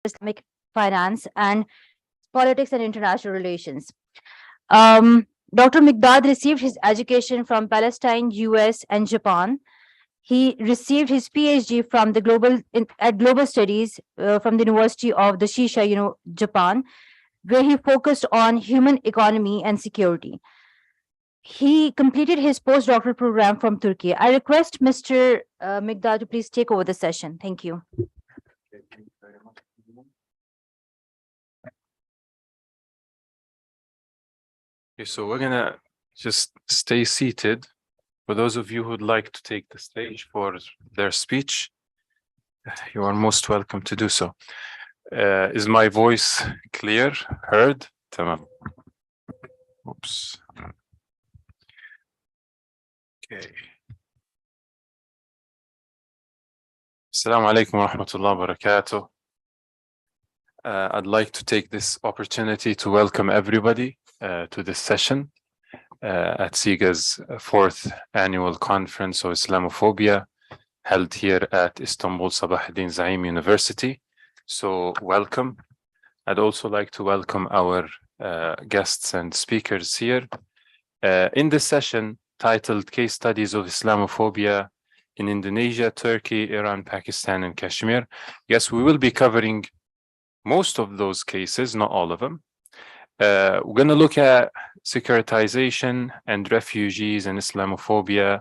Islamic finance and politics and international relations. Dr. Miqdad received his education from Palestine, US, and Japan. He received his PhD from the global studies from the University of the Shisha, Japan, where he focused on human economy and security. He completed his postdoctoral program from Turkey. I request Mr. Miqdad to please take over the session. Thank you. Okay, thank you very much. Okay, so we're gonna just stay seated. For those of you who'd like to take the stage for their speech, you are most welcome to do so. Is my voice clear, heard? Tamam. Oops. Okay. Assalamu alaikum wa rahmatullahi wa barakatuh. I'd like to take this opportunity to welcome everybody to this session at SIGA's 4th annual conference of Islamophobia held here at Istanbul Sabahattin Zaim University. So welcome. I'd also like to welcome our guests and speakers here. In this session titled Case Studies of Islamophobia in Indonesia, Turkey, Iran, Pakistan, and Kashmir. Yes, we will be covering most of those cases, not all of them. We're going to look at securitization and refugees and Islamophobia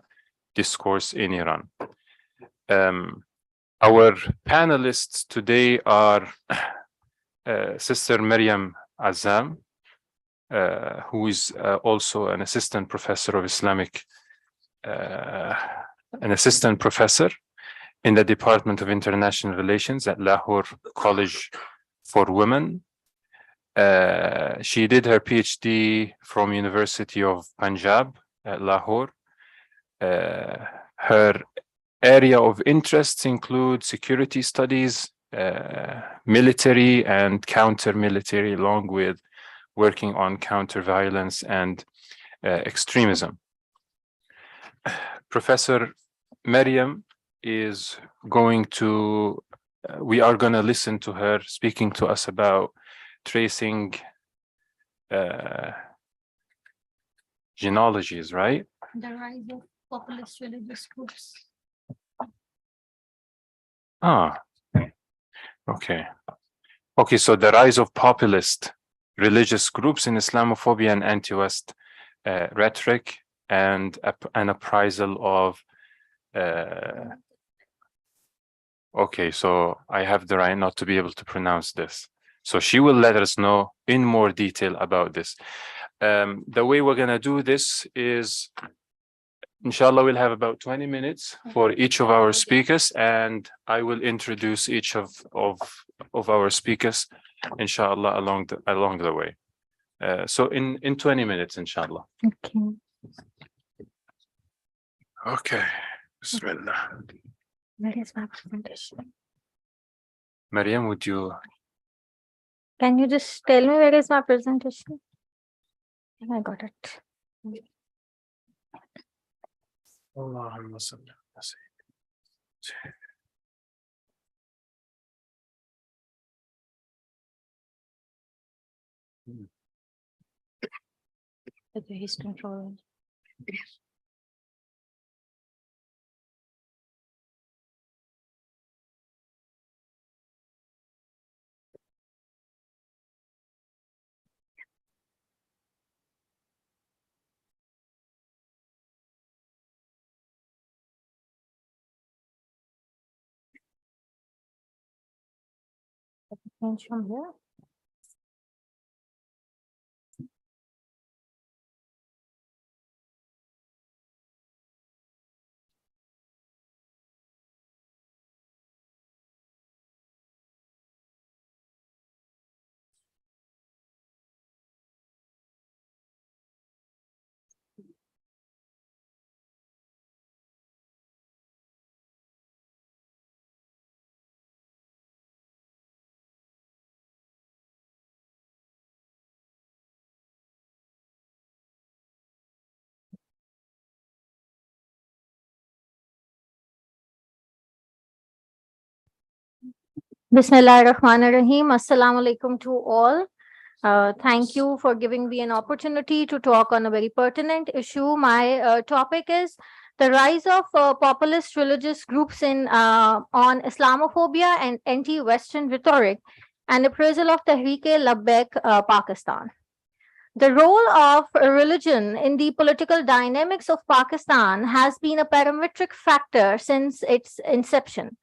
discourse in Iran. Our panelists today are Sister Maryam Azam, who is also an assistant professor of Islamic, an assistant professor in the Department of International Relations at Lahore College for Women. She did her PhD from University of Punjab at Lahore. Her area of interests include security studies, military and counter-military, along with working on counter-violence and extremism. Professor Maryam is going to, we are going to listen to her speaking to us about tracing genealogies, right? The rise of populist religious groups. Okay. Okay, so the rise of populist religious groups in Islamophobia and anti-West rhetoric and an appraisal of okay, so I have the right not to be able to pronounce this. So she will let us know in more detail about this. The way we're going to do this is, inshallah, we'll have about 20 minutes for each of our speakers, and I will introduce each of our speakers, inshallah, along the way. So in 20 minutes, inshallah. Okay. Okay. Bismillah. Where is my presentation? Maryam, would you? Can you just tell me where is my presentation? I think I got it. Allahumma salli ala sayyidina. Okay, he's controlling. Change from here. Bismillahirrahmanirrahim. Assalamu alaikum to all. Thank you for giving me an opportunity to talk on a very pertinent issue. My topic is the rise of populist religious groups on Islamophobia and anti-Western rhetoric, and appraisal of Tehreek-e-Labbaik, Pakistan. The role of religion in the political dynamics of Pakistan has been a parametric factor since its inception.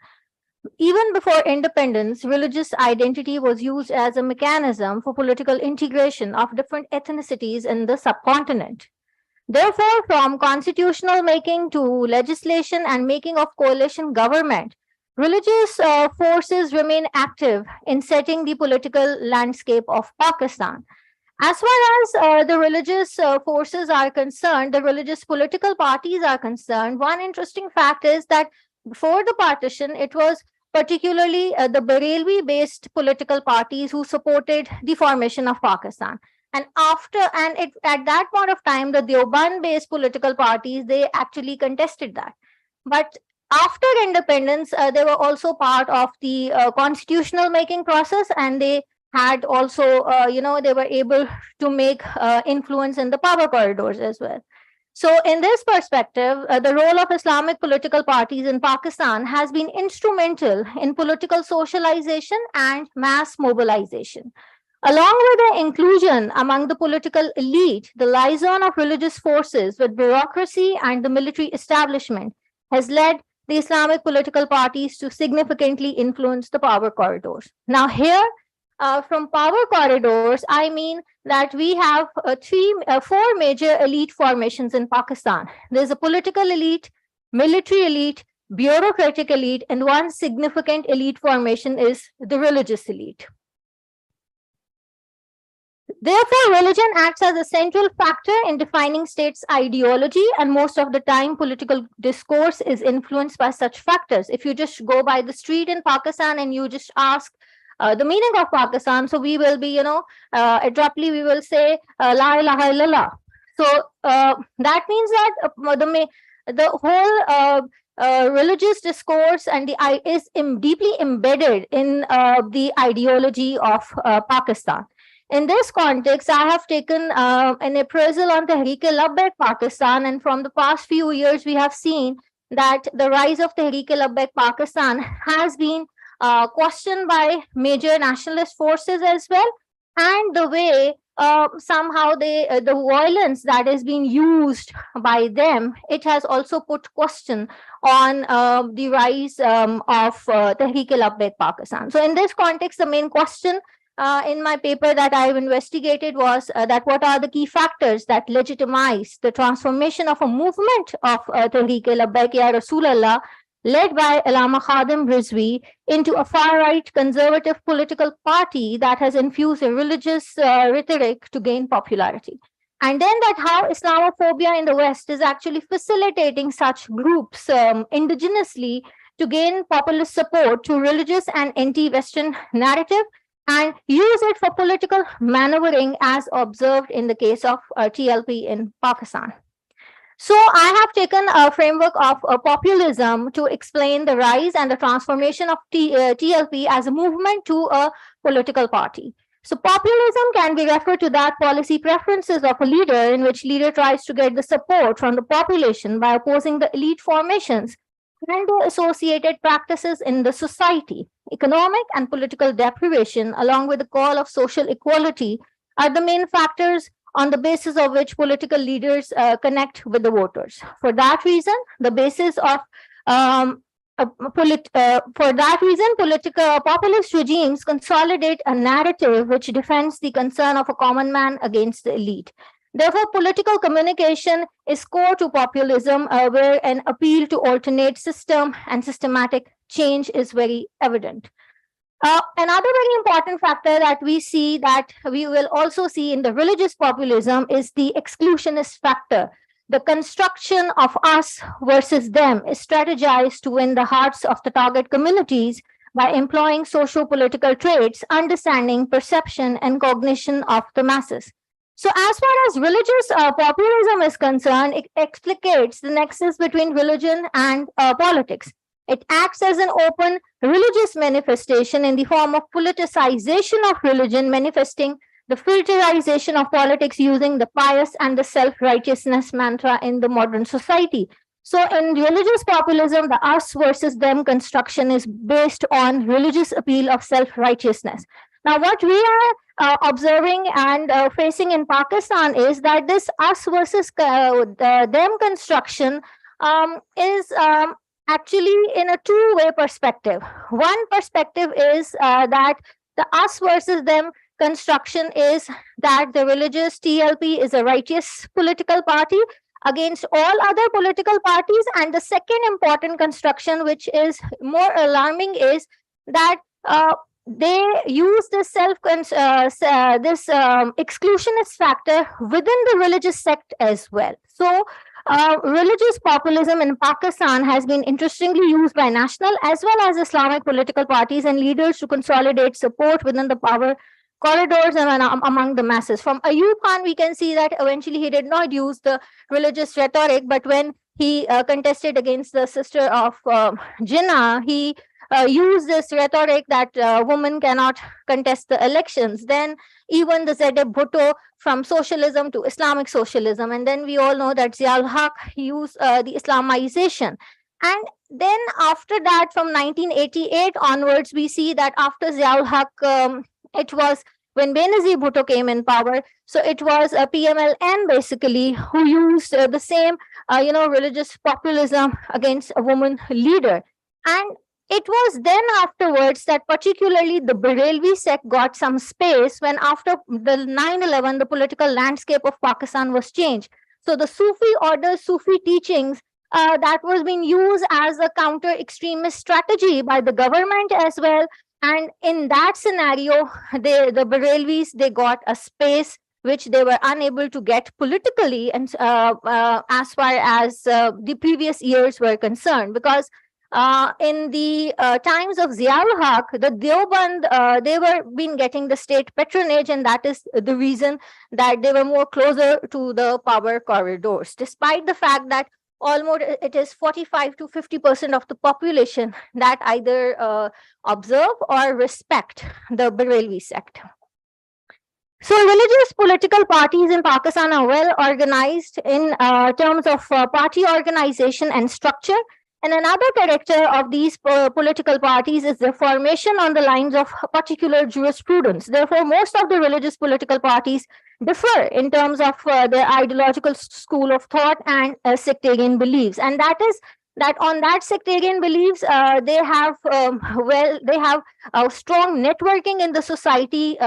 Even before independence, religious identity was used as a mechanism for political integration of different ethnicities in the subcontinent. Therefore, from constitutional making to legislation and making of coalition government, religious forces remain active in setting the political landscape of Pakistan. As far as the religious forces are concerned, the religious political parties are concerned, one interesting fact is that before the partition, it was particularly the Barelvi-based political parties who supported the formation of Pakistan. And at that point of time, the Deoband-based political parties, they actually contested that. But after independence, they were also part of the constitutional making process, and they had also, they were able to make influence in the power corridors as well. So in this perspective, the role of Islamic political parties in Pakistan has been instrumental in political socialization and mass mobilization. Along with the inclusion among the political elite, the liaison of religious forces with bureaucracy and the military establishment has led the Islamic political parties to significantly influence the power corridors. Now here, from power corridors, I mean that we have four major elite formations in Pakistan. There's a political elite, military elite, bureaucratic elite, and one significant elite formation is the religious elite. Therefore, religion acts as a central factor in defining states' ideology, and most of the time, political discourse is influenced by such factors. If you just go by the street in Pakistan and you just ask the meaning of Pakistan, so we will be, abruptly we will say La ilaha illallah. So that means that the whole religious discourse and is deeply embedded in the ideology of Pakistan. In this context, I have taken an appraisal on Tehreek-e-Labbaik Pakistan, and from the past few years, we have seen that the rise of Tehreek-e-Labbaik Pakistan has been questioned by major nationalist forces as well, and the way somehow the violence that is being used by them, it has also put question on the rise of Tehreek-e-Labbaik Pakistan. So in this context, the main question in my paper that I've investigated was that what are the key factors that legitimize the transformation of a movement of Tehreek-e-Labbaik Ya Rasulallah, led by Allama Khadim Rizvi, into a far-right conservative political party that has infused a religious rhetoric to gain popularity. And then that how Islamophobia in the West is actually facilitating such groups indigenously to gain populist support to religious and anti-Western narrative and use it for political maneuvering as observed in the case of TLP in Pakistan. So I have taken a framework of populism to explain the rise and the transformation of TLP as a movement to a political party. So populism can be referred to that policy preferences of a leader in which leader tries to get the support from the population by opposing the elite formations and the associated practices in the society. Economic and political deprivation, along with the call of social equality, are the main factors on the basis of which political leaders connect with the voters. For that reason, populist regimes consolidate a narrative which defends the concern of a common man against the elite. Therefore, political communication is core to populism, where an appeal to alternate system and systematic change is very evident. Another very important factor that we will also see in the religious populism is the exclusionist factor. The construction of us versus them is strategized to win the hearts of the target communities by employing socio-political traits, understanding, perception, and cognition of the masses. So as far as religious populism is concerned, it explicates the nexus between religion and politics. It acts as an open religious manifestation in the form of politicization of religion, manifesting the filterization of politics using the pious and the self-righteousness mantra in the modern society. So in religious populism, the us versus them construction is based on religious appeal of self-righteousness. Now, what we are observing and facing in Pakistan is that this us versus them construction is actually in a two-way perspective. One perspective is that the us versus them construction is that the religious TLP is a righteous political party against all other political parties. And the second important construction, which is more alarming, is that they use this exclusionist factor within the religious sect as well. So religious populism in Pakistan has been interestingly used by national as well as Islamic political parties and leaders to consolidate support within the power corridors and among the masses. From Ayub Khan, we can see that eventually he did not use the religious rhetoric, but when he contested against the sister of Jinnah, he used this rhetoric that women cannot contest the elections. Then even the Zedeb Bhutto, from socialism to Islamic socialism. And then we all know that Ziaul Haq used the Islamization. And then after that, from 1988 onwards, we see that after Ziaul Haq, it was when Benazir Bhutto came in power. So it was a PMLN basically who used the same, religious populism against a woman leader. And it was then afterwards that particularly the Barelvi sect got some space when after the 9/11, the political landscape of Pakistan was changed. So the Sufi orders, Sufi teachings, that was being used as a counter-extremist strategy by the government as well. And in that scenario, the Barelvis, they got a space which they were unable to get politically, and as far as the previous years were concerned, because in the times of Ziaul Haq, the Deoband, they were been getting the state patronage, and that is the reason that they were more closer to the power corridors, despite the fact that almost it is 45 to 50% of the population that either observe or respect the Barelvi sect. So religious political parties in Pakistan are well organized in terms of party organization and structure. And another character of these political parties is their formation on the lines of particular jurisprudence. Therefore, most of the religious political parties differ in terms of their ideological school of thought and sectarian beliefs. And that is that on that sectarian beliefs, they have a strong networking in the society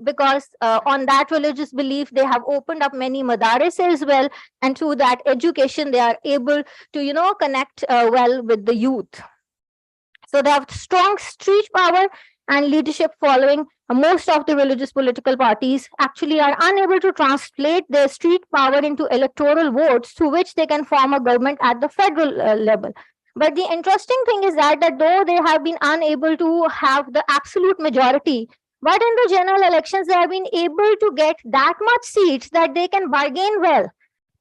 because on that religious belief, they have opened up many madaris as well. And through that education, they are able to, connect well with the youth. So they have strong street power and leadership following. Most of the religious political parties actually are unable to translate their street power into electoral votes through which they can form a government at the federal level. But the interesting thing is that though they have been unable to have the absolute majority, but in the general elections, they have been able to get that much seats that they can bargain well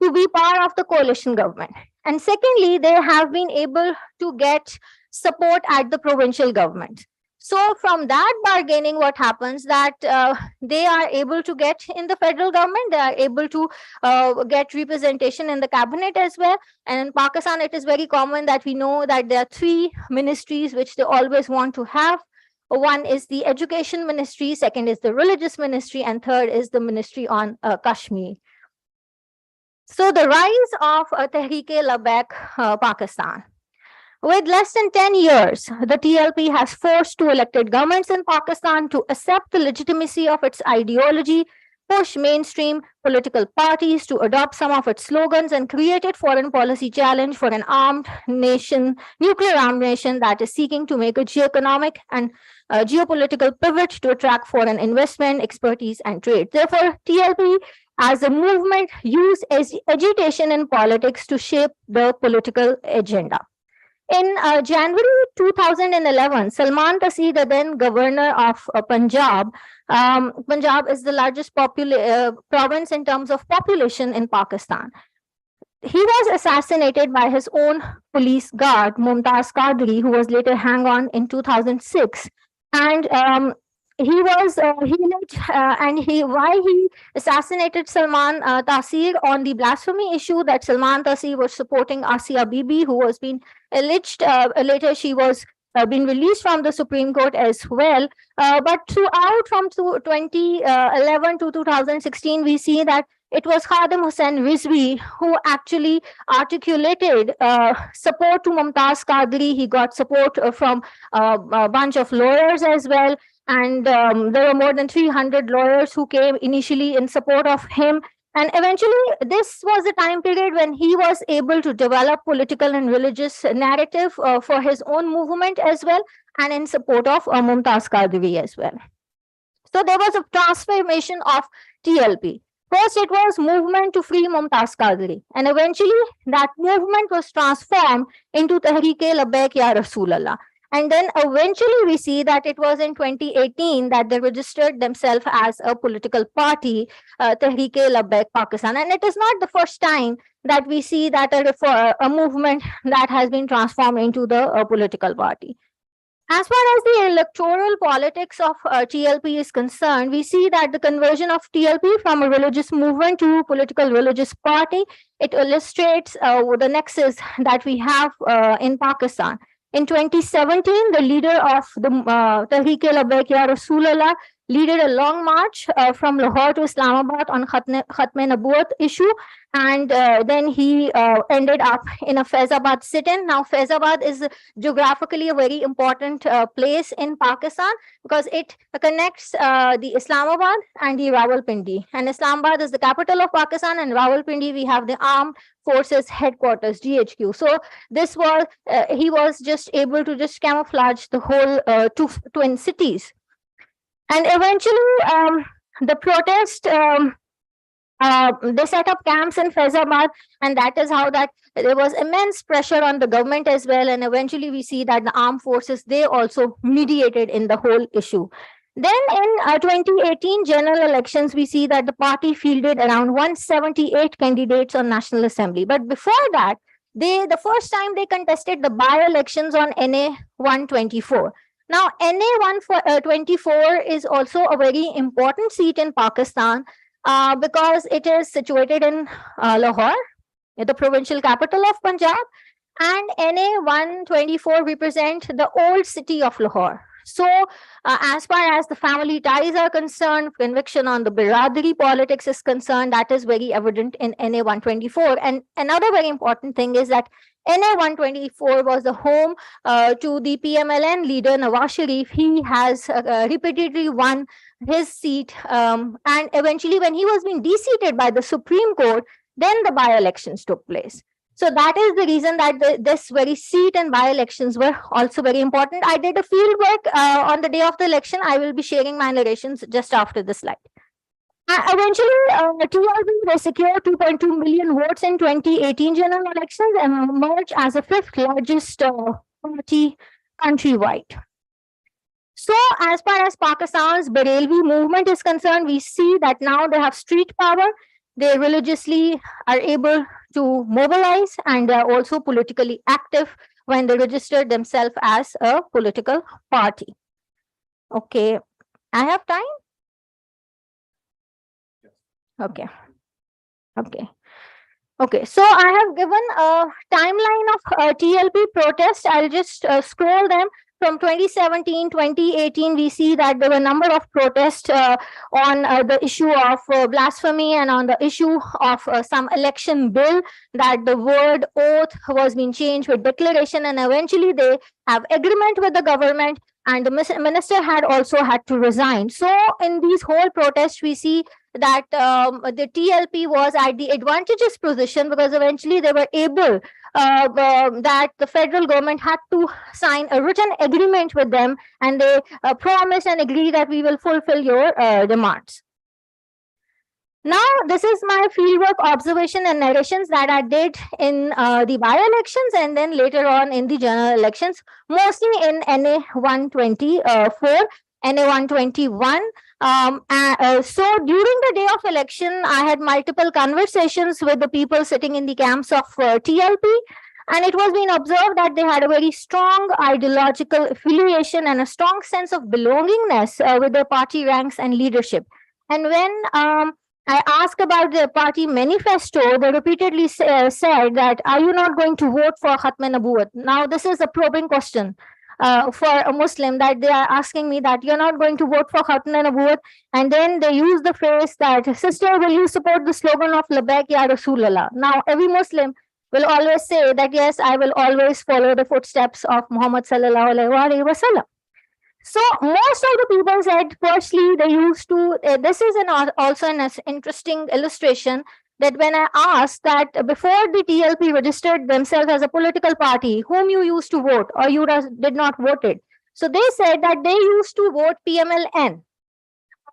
to be part of the coalition government. And secondly, they have been able to get support at the provincial government. So from that bargaining, what happens that they are able to get in the federal government, they are able to get representation in the cabinet as well. And in Pakistan, it is very common that we know that there are 3 ministries which they always want to have. One is the education ministry, second is the religious ministry, and third is the ministry on Kashmir. So the rise of Tehreek-e-Labbaik Pakistan. With less than 10 years, the TLP has forced 2 elected governments in Pakistan to accept the legitimacy of its ideology, push mainstream political parties to adopt some of its slogans, and created foreign policy challenge for an armed nation, nuclear armed nation that is seeking to make a geoeconomic and geopolitical pivot to attract foreign investment, expertise, and trade. Therefore, TLP as a movement used as agitation in politics to shape the political agenda. In January 2011, Salman Taseer, the then governor of Punjab, Punjab is the largest province in terms of population in Pakistan. he was assassinated by his own police guard, Mumtaz Qadri, who was later hanged on in 2006. And while he assassinated Salman Taseer on the blasphemy issue that Salman Taseer was supporting Asia Bibi, who was being alleged, later she was been released from the Supreme Court as well. But throughout from 2011 to 2016, we see that it was Khadim Hussain Rizvi who actually articulated support to Mumtaz Qadri. He got support from a bunch of lawyers as well. And there were more than 300 lawyers who came initially in support of him. And eventually, this was the time period when he was able to develop political and religious narrative for his own movement as well, and in support of Mumtaz Qadri as well. So there was a transformation of TLP. First, it was movement to free Mumtaz Qadri, and eventually that movement was transformed into Tehreek-e-Labbaik Ya Rasulallah. And then eventually we see that it was in 2018 that they registered themselves as a political party, Tehreek-e-Labbaik Pakistan. And it is not the first time that we see that a movement that has been transformed into the political party. As far as the electoral politics of TLP is concerned, we see that the conversion of TLP from a religious movement to a political religious party, it illustrates the nexus that we have in Pakistan. In 2017, the leader of the Tehreek-e-Labbaik Ya Rasulallah led a long march from Lahore to Islamabad on Khatme-Nabuwat issue, and then he ended up in a Faizabad sit-in. Now, Faizabad is geographically a very important place in Pakistan because it connects the Islamabad and the Rawalpindi. And Islamabad is the capital of Pakistan, and Rawalpindi we have the armed forces headquarters, GHQ. So this was, he was just able to just camouflage the whole two twin cities. And eventually, the protest, they set up camps in Faizabad, and that is how that there was immense pressure on the government as well. And eventually, we see that the armed forces, they also mediated in the whole issue. Then in 2018 general elections, we see that the party fielded around 178 candidates on National Assembly. But before that, the first time they contested the by-elections on NA 124. Now, NA 124 is also a very important seat in Pakistan because it is situated in Lahore, the provincial capital of Punjab, and NA 124 represents the old city of Lahore. So, as far as the family ties are concerned, conviction on the Biradari politics is concerned, that is very evident in NA 124. And another very important thing is that NA 124 was the home to the PMLN leader Nawaz Sharif. He has repeatedly won his seat, and eventually when he was being deseated by the Supreme Court, then the by-elections took place. So that is the reason that this very seat and by-elections were also very important. I did a field work on the day of the election. I will be sharing my narrations just after the slide. Eventually, TLP secured 2.2 million votes in 2018 general elections and emerged as the fifth largest party countrywide. So, as far as Pakistan's Barelvi movement is concerned, we see that now they have street power. They religiously are able to mobilize, and they are also politically active when they register themselves as a political party. Okay, I have time? Okay. So I have given a timeline of TLP protests. I'll just scroll them. From 2017, 2018, we see that there were a number of protests on the issue of blasphemy and on the issue of some election bill, that the word oath was being changed with declaration, and eventually they have agreement with the government, and the minister had also had to resign. So in these whole protests, we see that the TLP was at the advantageous position because eventually they were able that the federal government had to sign a written agreement with them, and they promised and agreed that we will fulfill your demands. Now, this is my fieldwork observation and narrations that I did in the by-elections and then later on in the general elections, mostly in NA 124. NA 121, So during the day of election, I had multiple conversations with the people sitting in the camps of TLP, and it was being observed that they had a very strong ideological affiliation and a strong sense of belongingness with their party ranks and leadership. And when I asked about the party manifesto, they repeatedly said that, are you not going to vote for Khatm Nabuwat? Now, this is a probing question for a Muslim, that they are asking me that you're not going to vote for Khatm Nabuwat. And then they use the phrase that, sister, will you support the slogan of Labbaik Ya Rasulallah? Now, every Muslim will always say that, yes, I will always follow the footsteps of Muhammad sallallahu alaihi wasallam. So most of the people said, firstly, they used to, this is also an interesting illustration, that when I asked that before the TLP registered themselves as a political party, whom you used to vote or you did not vote it. So they said that they used to vote PMLN,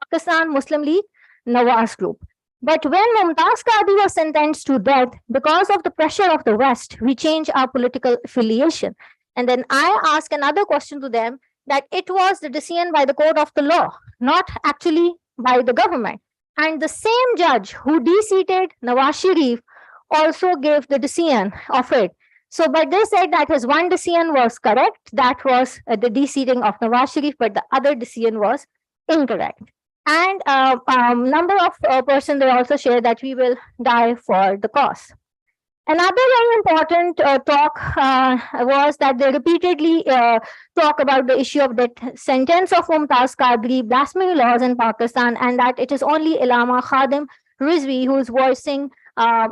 Pakistan Muslim League Nawaz Group. But when Mumtaz Qadi was sentenced to death, because of the pressure of the West, we changed our political affiliation. And then I asked another question to them, that it was the decision by the court of the law, not actually by the government. And the same judge who de-seated Nawaz Sharif also gave the decision of it. So, but they said that his one decision was correct, that was the de-seating of Nawaz Sharif, but the other decision was incorrect. And number of persons, they also share that we will die for the cause. Another very important talk was that they repeatedly talk about the issue of the sentence of Mumtaz Qadri, blasphemy laws in Pakistan, and that it is only Allama Khadim Rizvi who is voicing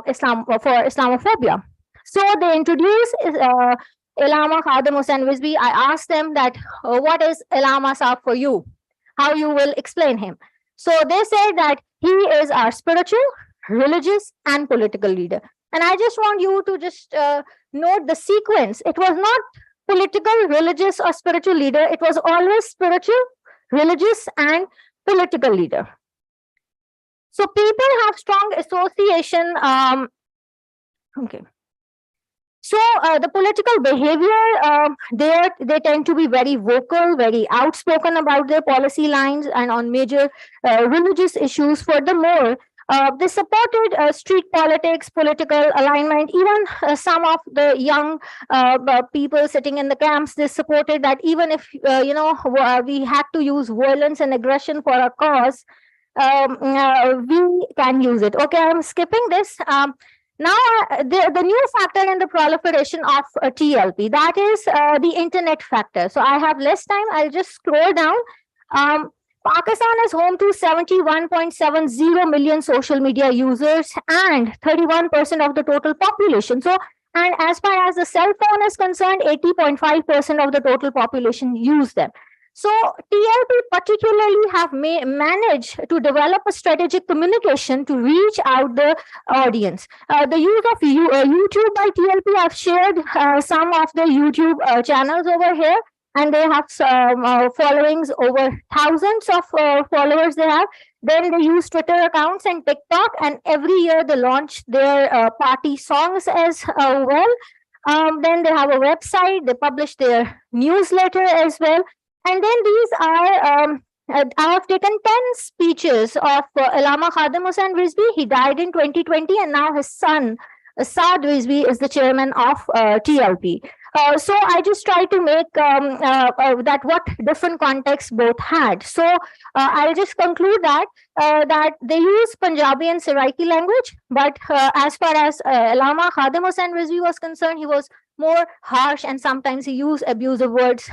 Islam for Islamophobia. So they introduced Allama Khadim Hussain Rizvi. I asked them that, what is Allama Saab for you? How you will explain him? So they said that he is our spiritual, religious, and political leader. And I just want you to just note the sequence. It was not political, religious, or spiritual leader. It was always spiritual, religious, and political leader. So people have strong association. Okay. So the political behavior, they tend to be very vocal, very outspoken about their policy lines and on major religious issues. Furthermore, they supported street politics, political alignment. Even some of the young people sitting in the camps, they supported that even if, we had to use violence and aggression for a cause, we can use it. Okay, I'm skipping this. Now, the new factor in the proliferation of TLP, that is the internet factor. So I have less time. I'll just scroll down. Pakistan is home to 71.70 million social media users and 31% of the total population. So, and as far as the cell phone is concerned, 80.5% of the total population use them. So TLP particularly have managed to develop a strategic communication to reach out the audience. The use of YouTube by TLP, I've shared some of the YouTube channels over here. And they have followings, over thousands of followers they have. Then they use Twitter accounts and TikTok, and every year they launch their party songs as well. Then they have a website, they publish their newsletter as well. And then these are, I have taken 10 speeches of Allama Khadim Hussain Rizvi. He died in 2020, and now his son, Saad Rizvi, is the chairman of TLP. So I just try to make that what different contexts both had. So I'll just conclude that that they use Punjabi and Saraiki language, but as far as Allama Khadim Hussain Rizvi was concerned, he was more harsh, and sometimes he used abusive words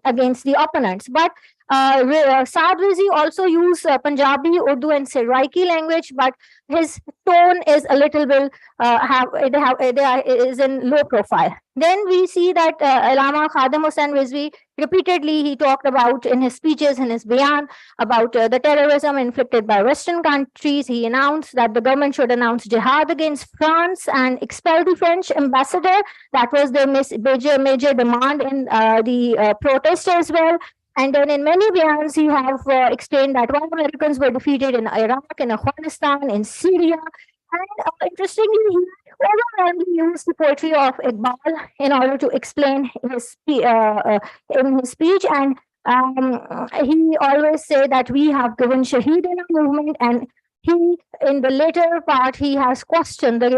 against the opponents. But Saad Rizvi also used Punjabi, Urdu, and Saraiki language, but his tone is a little bit is in low profile. Then we see that Allama Khadim Hussain Rizvi repeatedly he talked about in his speeches, in his bayan, about the terrorism inflicted by Western countries. He announced that the government should announce jihad against France and expel the French ambassador. That was the major demand in the protest as well. And then in many bayans, he have explained that why Americans were defeated in Iraq, in Afghanistan, in Syria. And interestingly, he overwhelmingly used the poetry of Iqbal in order to explain his in his speech. And He always say that we have given Shaheed in our movement, and he, in the later part, he has questioned the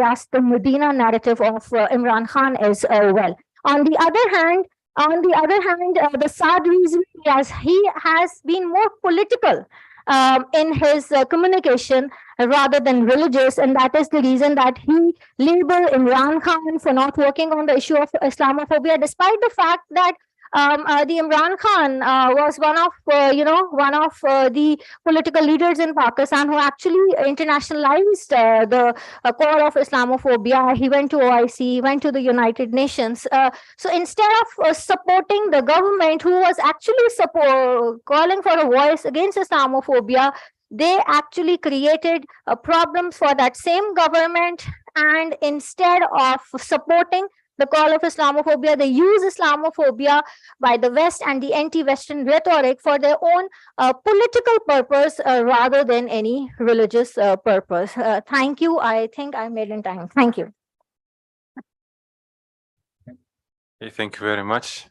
Medina narrative of Imran Khan as well. On the other hand, the sad reason is he has been more political in his communication rather than religious, and that is the reason that he labeled Imran Khan for not working on the issue of Islamophobia, despite the fact that the Imran Khan was one of the political leaders in Pakistan who actually internationalized the core of Islamophobia. He went to OIC, went to the United Nations. So instead of supporting the government, who was actually calling for a voice against Islamophobia, they actually created problems for that same government. And instead of supporting the call of Islamophobia, they use Islamophobia by the West and the anti-Western rhetoric for their own political purpose rather than any religious purpose. Thank you. I think I made in time. Thank you. Okay, thank you very much,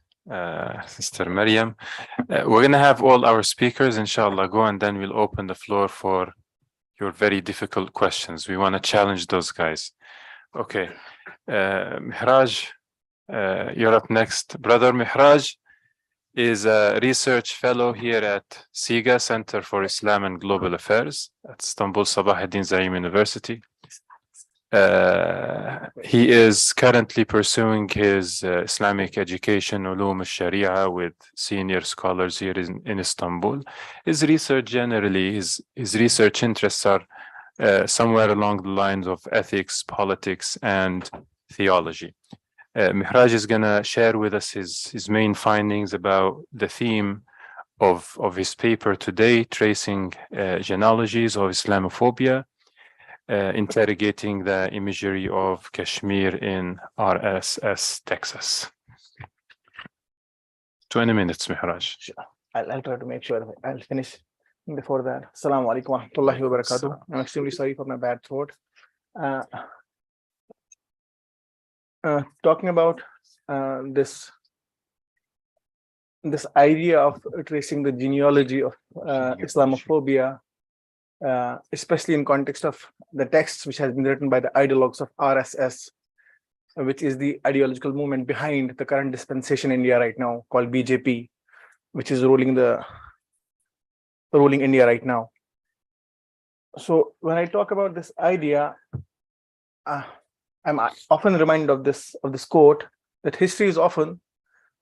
Sister Maryam. We're going to have all our speakers, inshallah, go, and then we'll open the floor for your very difficult questions. We want to challenge those guys. Okay. Mehraj, you're up next. Brother Mehraj is a research fellow here at SIGA, Center for Islam and Global Affairs at Istanbul Sabahattin Zaim University. He is currently pursuing his Islamic education, Ulum al-Sharia, with senior scholars here in Istanbul. His research generally, his research interests are somewhere along the lines of ethics, politics, and theology. Mehraj is going to share with us his main findings about the theme of his paper today, tracing genealogies of Islamophobia, interrogating the imagery of Kashmir in RSS, Texas. 20 minutes, Mehraj. I'll try to make sure I'll finish before that. Assalamu alaikum wa rahmatullahi wa barakatuh. I'm extremely sorry for my bad throat. Talking about this idea of tracing the genealogy of Islamophobia, especially in context of the texts which has been written by the ideologues of RSS, which is the ideological movement behind the current dispensation in India right now, called BJP, which is ruling India right now. So when I talk about this idea, I'm often reminded of this quote, that history is often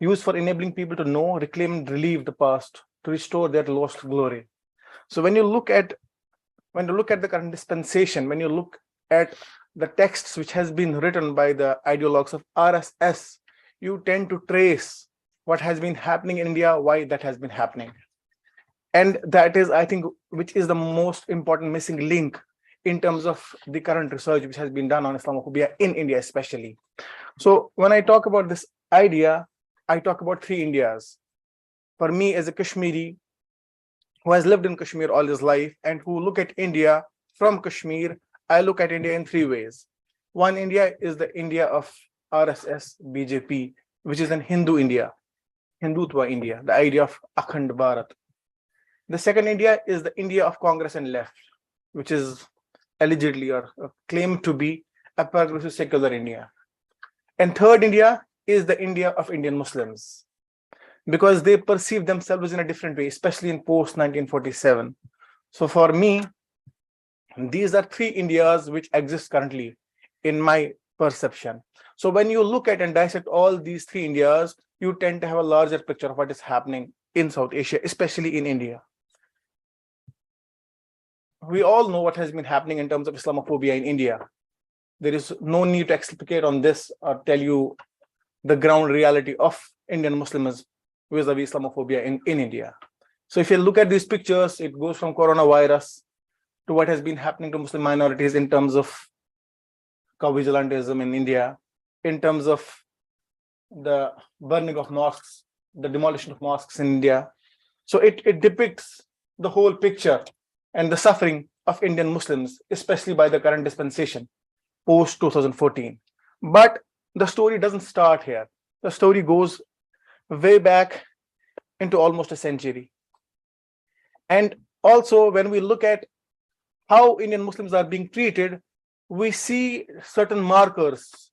used for enabling people to know, reclaim, and relive the past, to restore their lost glory. So when you look at the current dispensation, when you look at the texts which has been written by the ideologues of RSS, you tend to trace what has been happening in India, why that has been happening. And that is, I think, which is the most important missing link in terms of the current research which has been done on Islamophobia in India especially. So when I talk about this idea, I talk about three Indias. For me, as a Kashmiri who has lived in Kashmir all his life and who look at India from Kashmir, I look at India in three ways. One India is the India of RSS, BJP, which is an Hindu India, Hindutva India, the idea of Akhand Bharat. The second India is the India of Congress and left, which is allegedly or claimed to be a progressive secular India. And third India is the India of Indian Muslims, because they perceive themselves in a different way, especially in post-1947. So for me, these are three Indias which exist currently in my perception. So when you look at and dissect all these three Indias, you tend to have a larger picture of what is happening in South Asia, especially in India. We all know what has been happening in terms of Islamophobia in India. There is no need to explicate on this or tell you the ground reality of Indian Muslims vis-a-vis Islamophobia in India. So if you look at these pictures, it goes from coronavirus to what has been happening to Muslim minorities in terms of co-vigilantism in India, in terms of the burning of mosques, the demolition of mosques in India. So it depicts the whole picture and the suffering of Indian Muslims, especially by the current dispensation, post-2014. But the story doesn't start here. The story goes way back into almost a century. And also, when we look at how Indian Muslims are being treated, we see certain markers,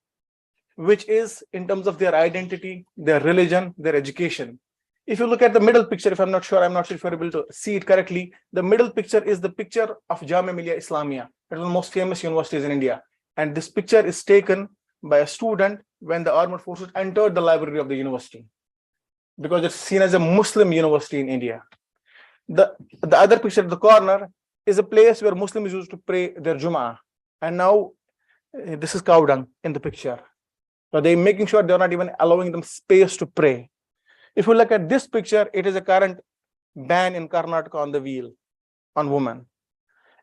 which is in terms of their identity, their religion, their education. If you look at the middle picture, I'm not sure if you're able to see it correctly, the middle picture is the picture of Jamia Millia Islamia. It's one of the most famous universities in India. And this picture is taken by a student when the armed forces entered the library of the university, because it's seen as a Muslim university in India. The other picture at the corner is a place where Muslims used to pray their Jum'ah. And now this is cow dung in the picture. So they're making sure they're not even allowing them space to pray. If you look at this picture, it is a current ban in Karnataka on the wheel on women.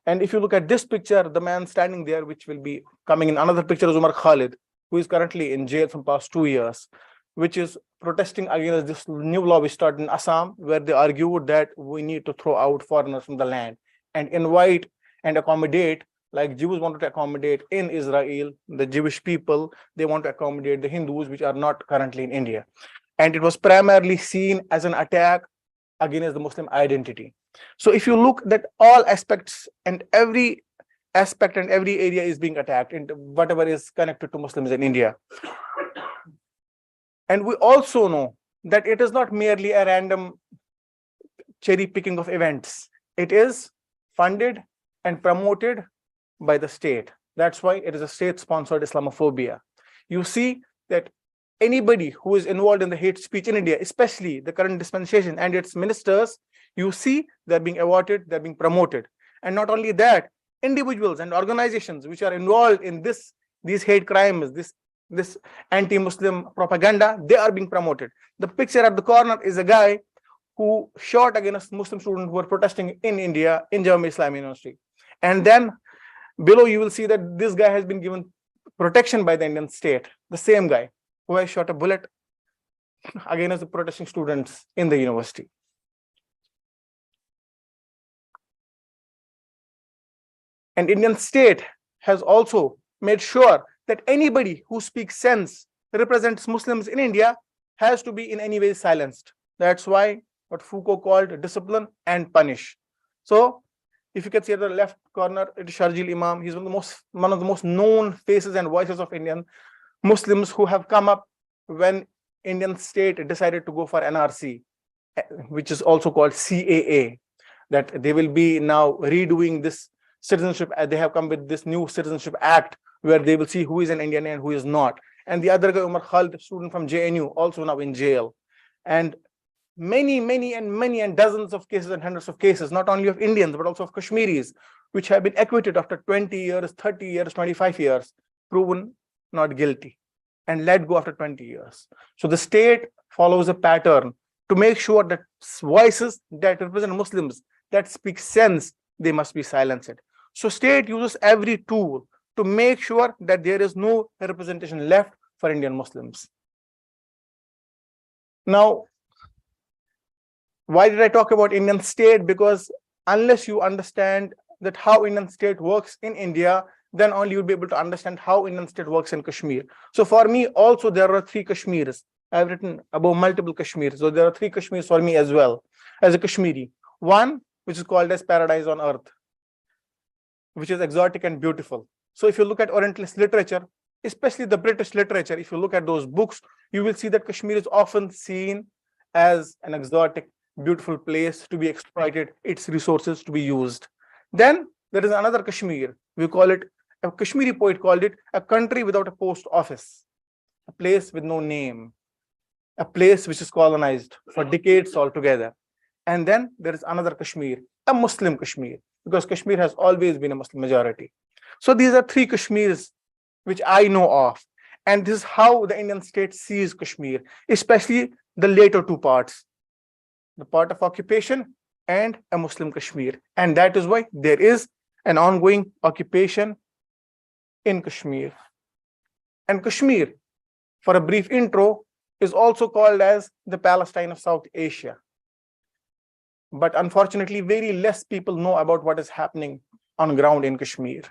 And if you look at this picture, the man standing there, which will be coming in another picture, is Umar Khalid, who is currently in jail from past 2 years, which is protesting against this new law we started in Assam, where they argued that we need to throw out foreigners from the land and invite and accommodate, like Jews wanted to accommodate in Israel, the Jewish people, they want to accommodate the Hindus, which are not currently in India. And it was primarily seen as an attack against the Muslim identity. So if you look at all aspects and every aspect and every area is being attacked, and whatever is connected to Muslims in India. And we also know that it is not merely a random cherry picking of events. It is funded and promoted by the state. That's why it is a state-sponsored Islamophobia. You see that anybody who is involved in the hate speech in India, especially the current dispensation and its ministers, you see they're being awarded, they're being promoted. And not only that, individuals and organizations which are involved in these hate crimes, this anti-Muslim propaganda, they are being promoted. The picture at the corner is a guy who shot against Muslim students who were protesting in India in Jamia Islamic University. And then below you will see that this guy has been given protection by the Indian state, the same guy who has shot a bullet against the protesting students in the university. And Indian state has also made sure that anybody who speaks sense, represents Muslims in India, has to be in any way silenced. That's why what Foucault called discipline and punish. So if you can see at the left corner, it is Sharjeel Imam. He's one of the most known faces and voices of Indian Muslims who have come up when Indian state decided to go for NRC, which is also called CAA, that they will be now redoing this citizenship. They have come with this new citizenship act where they will see who is an Indian and who is not. And the other guy, Umar Khalid, student from JNU, also now in jail. And many and dozens of cases and hundreds of cases, not only of Indians, but also of Kashmiris, which have been acquitted after 20 years, 30 years, 25 years, proven not guilty, and let go after 20 years. So the state follows a pattern to make sure that voices that represent Muslims, that speak sense, they must be silenced. So state uses every tool to make sure that there is no representation left for Indian Muslims. Now, why did I talk about Indian state? Because unless you understand that how Indian state works in India, then only you'll be able to understand how Indian state works in Kashmir. So for me also, there are 3 Kashmirs. I've written about multiple Kashmirs. So there are 3 Kashmirs for me as well, as a Kashmiri. One, which is called as paradise on earth, which is exotic and beautiful. So if you look at Orientalist literature, especially the British literature, if you look at those books, you will see that Kashmir is often seen as an exotic, beautiful place to be exploited, its resources to be used. Then there is another Kashmir. We call it, a Kashmiri poet called it, a country without a post office, a place with no name, a place which is colonized for decades altogether. And then there is another Kashmir, a Muslim Kashmir, because Kashmir has always been a Muslim majority. So these are 3 Kashmirs which I know of. And this is how the Indian state sees Kashmir, especially the later 2 parts, the part of occupation and a Muslim Kashmir. And that is why there is an ongoing occupation in Kashmir. And Kashmir, for a brief intro, is also called as the Palestine of South Asia. But unfortunately, very less people know about what is happening on ground in Kashmir.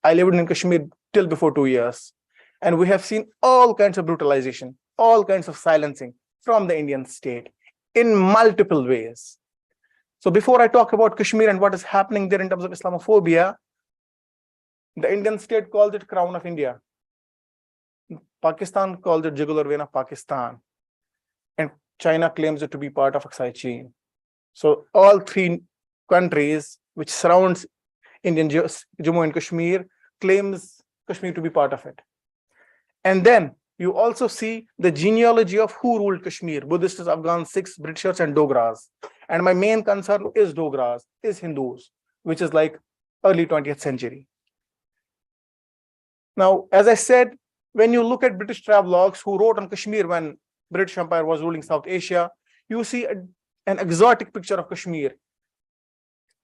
I lived in Kashmir till before 2 years, and we have seen all kinds of brutalization, all kinds of silencing from the Indian state. in multiple ways. So before I talk about Kashmir and what is happening there in terms of Islamophobia, the Indian state calls it Crown of India. Pakistan calls it jugular vein of Pakistan. And China claims it to be part of Aksai chain. So all three countries which surrounds Indian Jammu and Kashmir claims Kashmir to be part of it. And then you also see the genealogy of who ruled Kashmir: Buddhists, Afghans, Sikhs, Britishers, and Dogras. And my main concern is Dogras, is Hindus, which is like early 20th century. Now, as I said, when you look at British travelogues who wrote on Kashmir when British Empire was ruling South Asia, you see an exotic picture of Kashmir,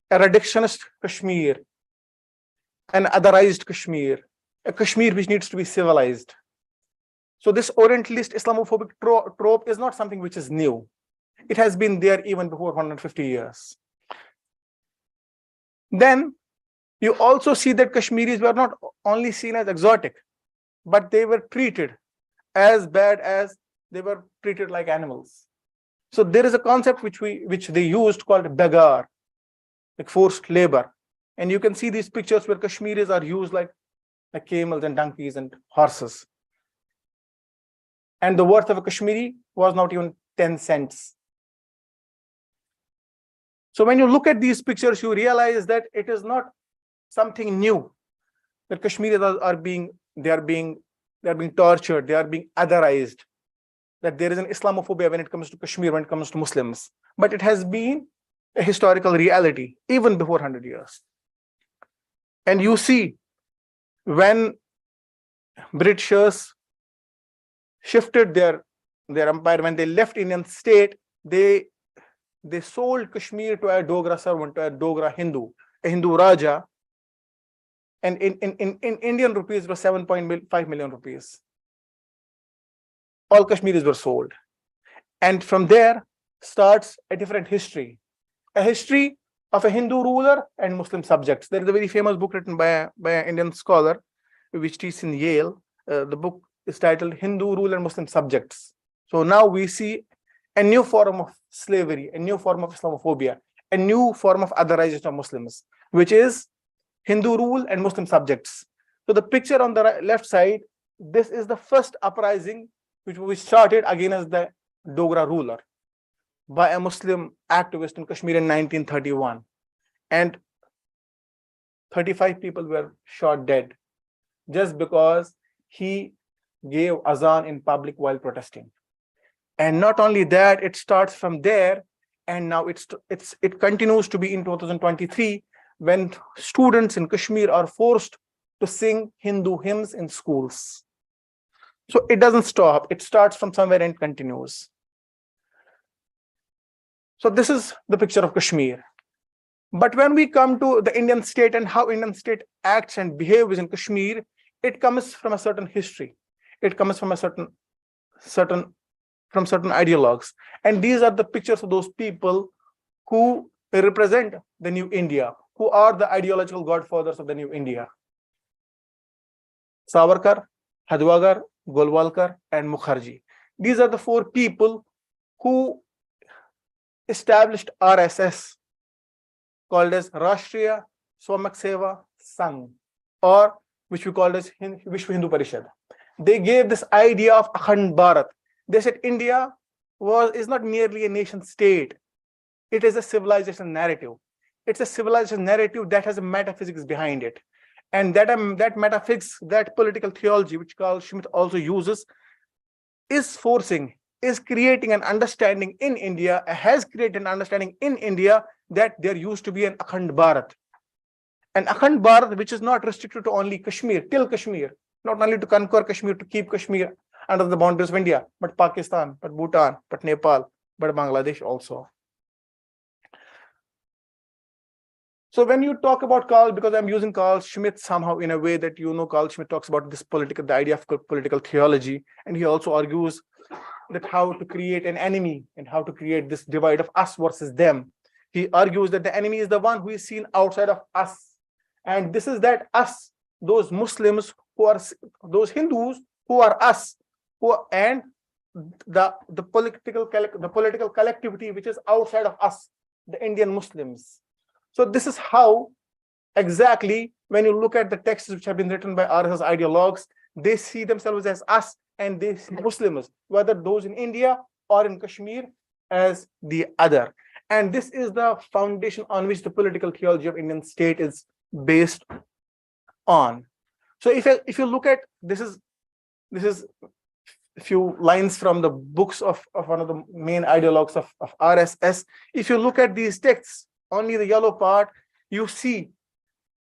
a reductionist Kashmir, an otherized Kashmir, a Kashmir which needs to be civilized. So this Orientalist Islamophobic trope is not something which is new. It has been there even before 150 years. Then you also see that Kashmiris were not only seen as exotic, but they were treated as bad as they were treated like animals. So there is a concept which they used called begar, like forced labor. And you can see these pictures where Kashmiris are used like camels and donkeys and horses. And the worth of a Kashmiri was not even 10 cents. So when you look at these pictures, you realize that it is not something new, that Kashmiris are being tortured, they are being otherized, that there is an Islamophobia when it comes to Kashmir, when it comes to Muslims. But it has been a historical reality even before 100 years. And you see, when Britishers shifted their empire, when they left Indian state, they sold Kashmir to a Dogra servant, to a Dogra Hindu, a Hindu Raja. And in Indian rupees, it was 7.5 million rupees. All Kashmiris were sold. And from there starts a different history, a history of a Hindu ruler and Muslim subjects. There is a very famous book written by an Indian scholar, which teaches in Yale. The book is titled Hindu Rule and Muslim Subjects. So now we see a new form of slavery, a new form of Islamophobia, a new form of otherization of Muslims, which is Hindu rule and Muslim subjects. So the picture on the left side, this is the first uprising which started against the Dogra ruler by a Muslim activist in Kashmir in 1931. And 35 people were shot dead just because he gave azan in public while protesting. And not only that, it starts from there, and now it continues to be in 2023 when students in Kashmir are forced to sing Hindu hymns in schools. So it doesn't stop. It starts from somewhere and continues. So this is the picture of Kashmir. But when we come to the Indian state and how Indian state acts and behaves in Kashmir, it comes from a certain history. It comes from a certain ideologues. And these are the pictures of those people who represent the new India, who are the ideological godfathers of the new India. Savarkar, Hadwagar, Golwalkar, and Mukherjee. These are the four people who established RSS, called as Rashtriya Swamak Seva Sangh, or which we call as Vishwa Hindu Parishad. They gave this idea of Akhand Bharat. They said India is not merely a nation state. It is a civilization narrative. It's a civilization narrative that has a metaphysics behind it. And that metaphysics, that political theology, which Carl Schmitt also uses, is creating an understanding in India, has created an understanding in India that there used to be an Akhand Bharat. An Akhand Bharat which is not restricted to only Kashmir, till Kashmir, not only to conquer Kashmir, to keep Kashmir under the boundaries of India, but Pakistan, but Bhutan, but Nepal, but Bangladesh also. So when you talk about Carl, because I'm using Carl Schmitt somehow in a way that Carl Schmitt talks about this the idea of political theology, and he also argues that how to create an enemy and how to create this divide of us versus them. He argues that the enemy is the one who is seen outside of us. And this is that us, those Muslims who are, those Hindus who are us, and the political collectivity which is outside of us, the Indian Muslims. So this is how exactly, when you look at the texts which have been written by RSS ideologues, they see themselves as us, and they see Muslims, whether those in India or in Kashmir, as the other. And this is the foundation on which the political theology of Indian state is based on. So if you look at, this is a few lines from the books of one of the main ideologues of RSS. If you look at these texts, only the yellow part, you see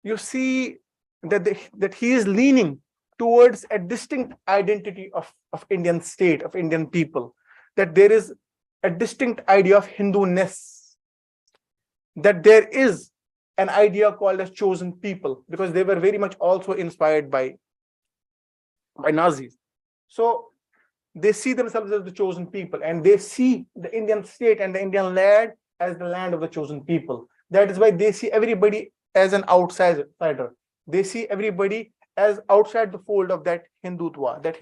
that he is leaning towards a distinct identity of Indian state, of Indian people, that there is a distinct idea of Hindu-ness, that there is an idea called as chosen people, because they were very much also inspired by Nazis. So they see themselves as the chosen people, and they see the Indian state and the Indian land as the land of the chosen people. That is why they see everybody as an outsider. They see everybody as outside the fold of that Hindutva, that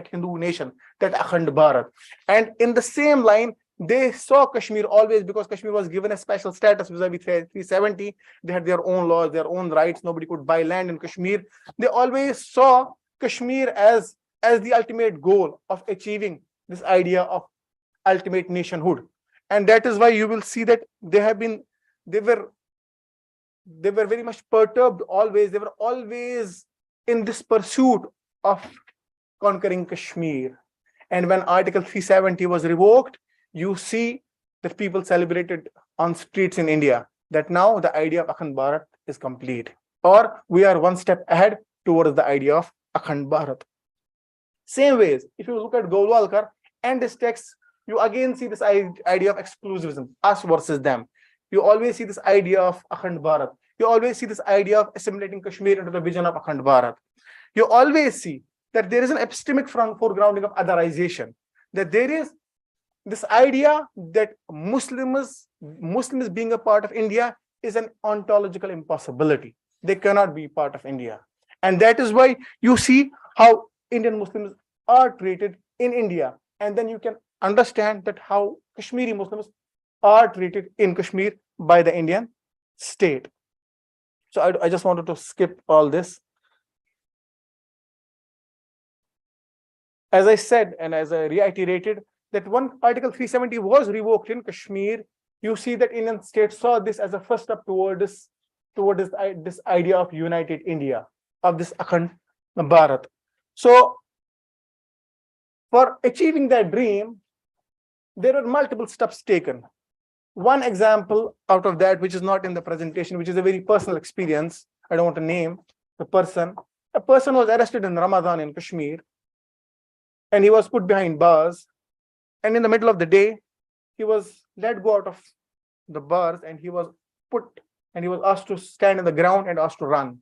Hindu nation, that Akhand Bharat. And in the same line, they saw Kashmir always, because Kashmir was given a special status vis-a-vis 370. They had their own laws, their own rights. Nobody could buy land in Kashmir. They always saw Kashmir as the ultimate goal of achieving this idea of ultimate nationhood. And that is why you will see that they were very much perturbed always. They were always in this pursuit of conquering Kashmir. And when Article 370 was revoked, you see that people celebrated on streets in India that now the idea of Akhand Bharat is complete, or we are one step ahead towards the idea of Akhand Bharat. Same ways, if you look at Golwalkar and his text, you again see this idea of exclusivism, us versus them. You always see this idea of Akhand Bharat. You always see this idea of assimilating Kashmir into the vision of Akhand Bharat. You always see that there is an epistemic foregrounding of otherization, that there is this idea that Muslims being a part of India is an ontological impossibility. They cannot be part of India. And that is why you see how Indian Muslims are treated in India. And then you can understand that how Kashmiri Muslims are treated in Kashmir by the Indian state. So I just wanted to skip all this. As I said, and as I reiterated, that when Article 370 was revoked in Kashmir, you see that Indian state saw this as a first step toward this idea of united India, of this Akhand Bharat. So for achieving that dream, there were multiple steps taken. One example out of that, which is not in the presentation, which is a very personal experience, I don't want to name the person. A person was arrested in Ramadan in Kashmir, and he was put behind bars. And in the middle of the day, he was let go out of the bars, and he was asked to stand on the ground and asked to run.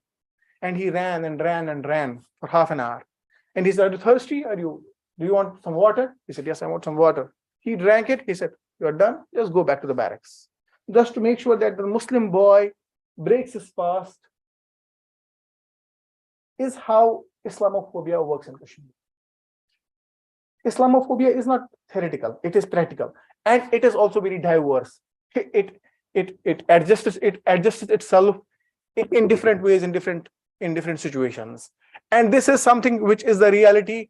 And he ran and ran and ran for half an hour. And he said, "Are you thirsty? Do you want some water?" He said, "Yes, I want some water." He drank it. He said, "You're done. Just go back to the barracks." Just to make sure that the Muslim boy breaks his fast is how Islamophobia works in Kashmir. Islamophobia is not theoretical, it is practical, and it is also very diverse. It adjusts itself in different ways, in different situations. And this is something which is the reality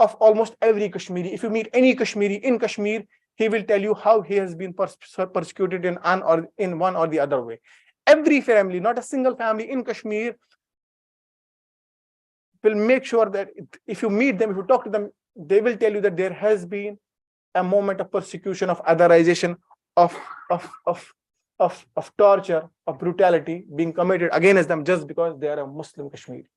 of almost every Kashmiri. If you meet any Kashmiri in Kashmir, he will tell you how he has been persecuted in one or the other way. Every family, not a single family in Kashmir, will make sure that if you meet them, if you talk to them, they will tell you that there has been a moment of persecution, of otherization, of torture, of brutality being committed against them just because they are a Muslim Kashmiri.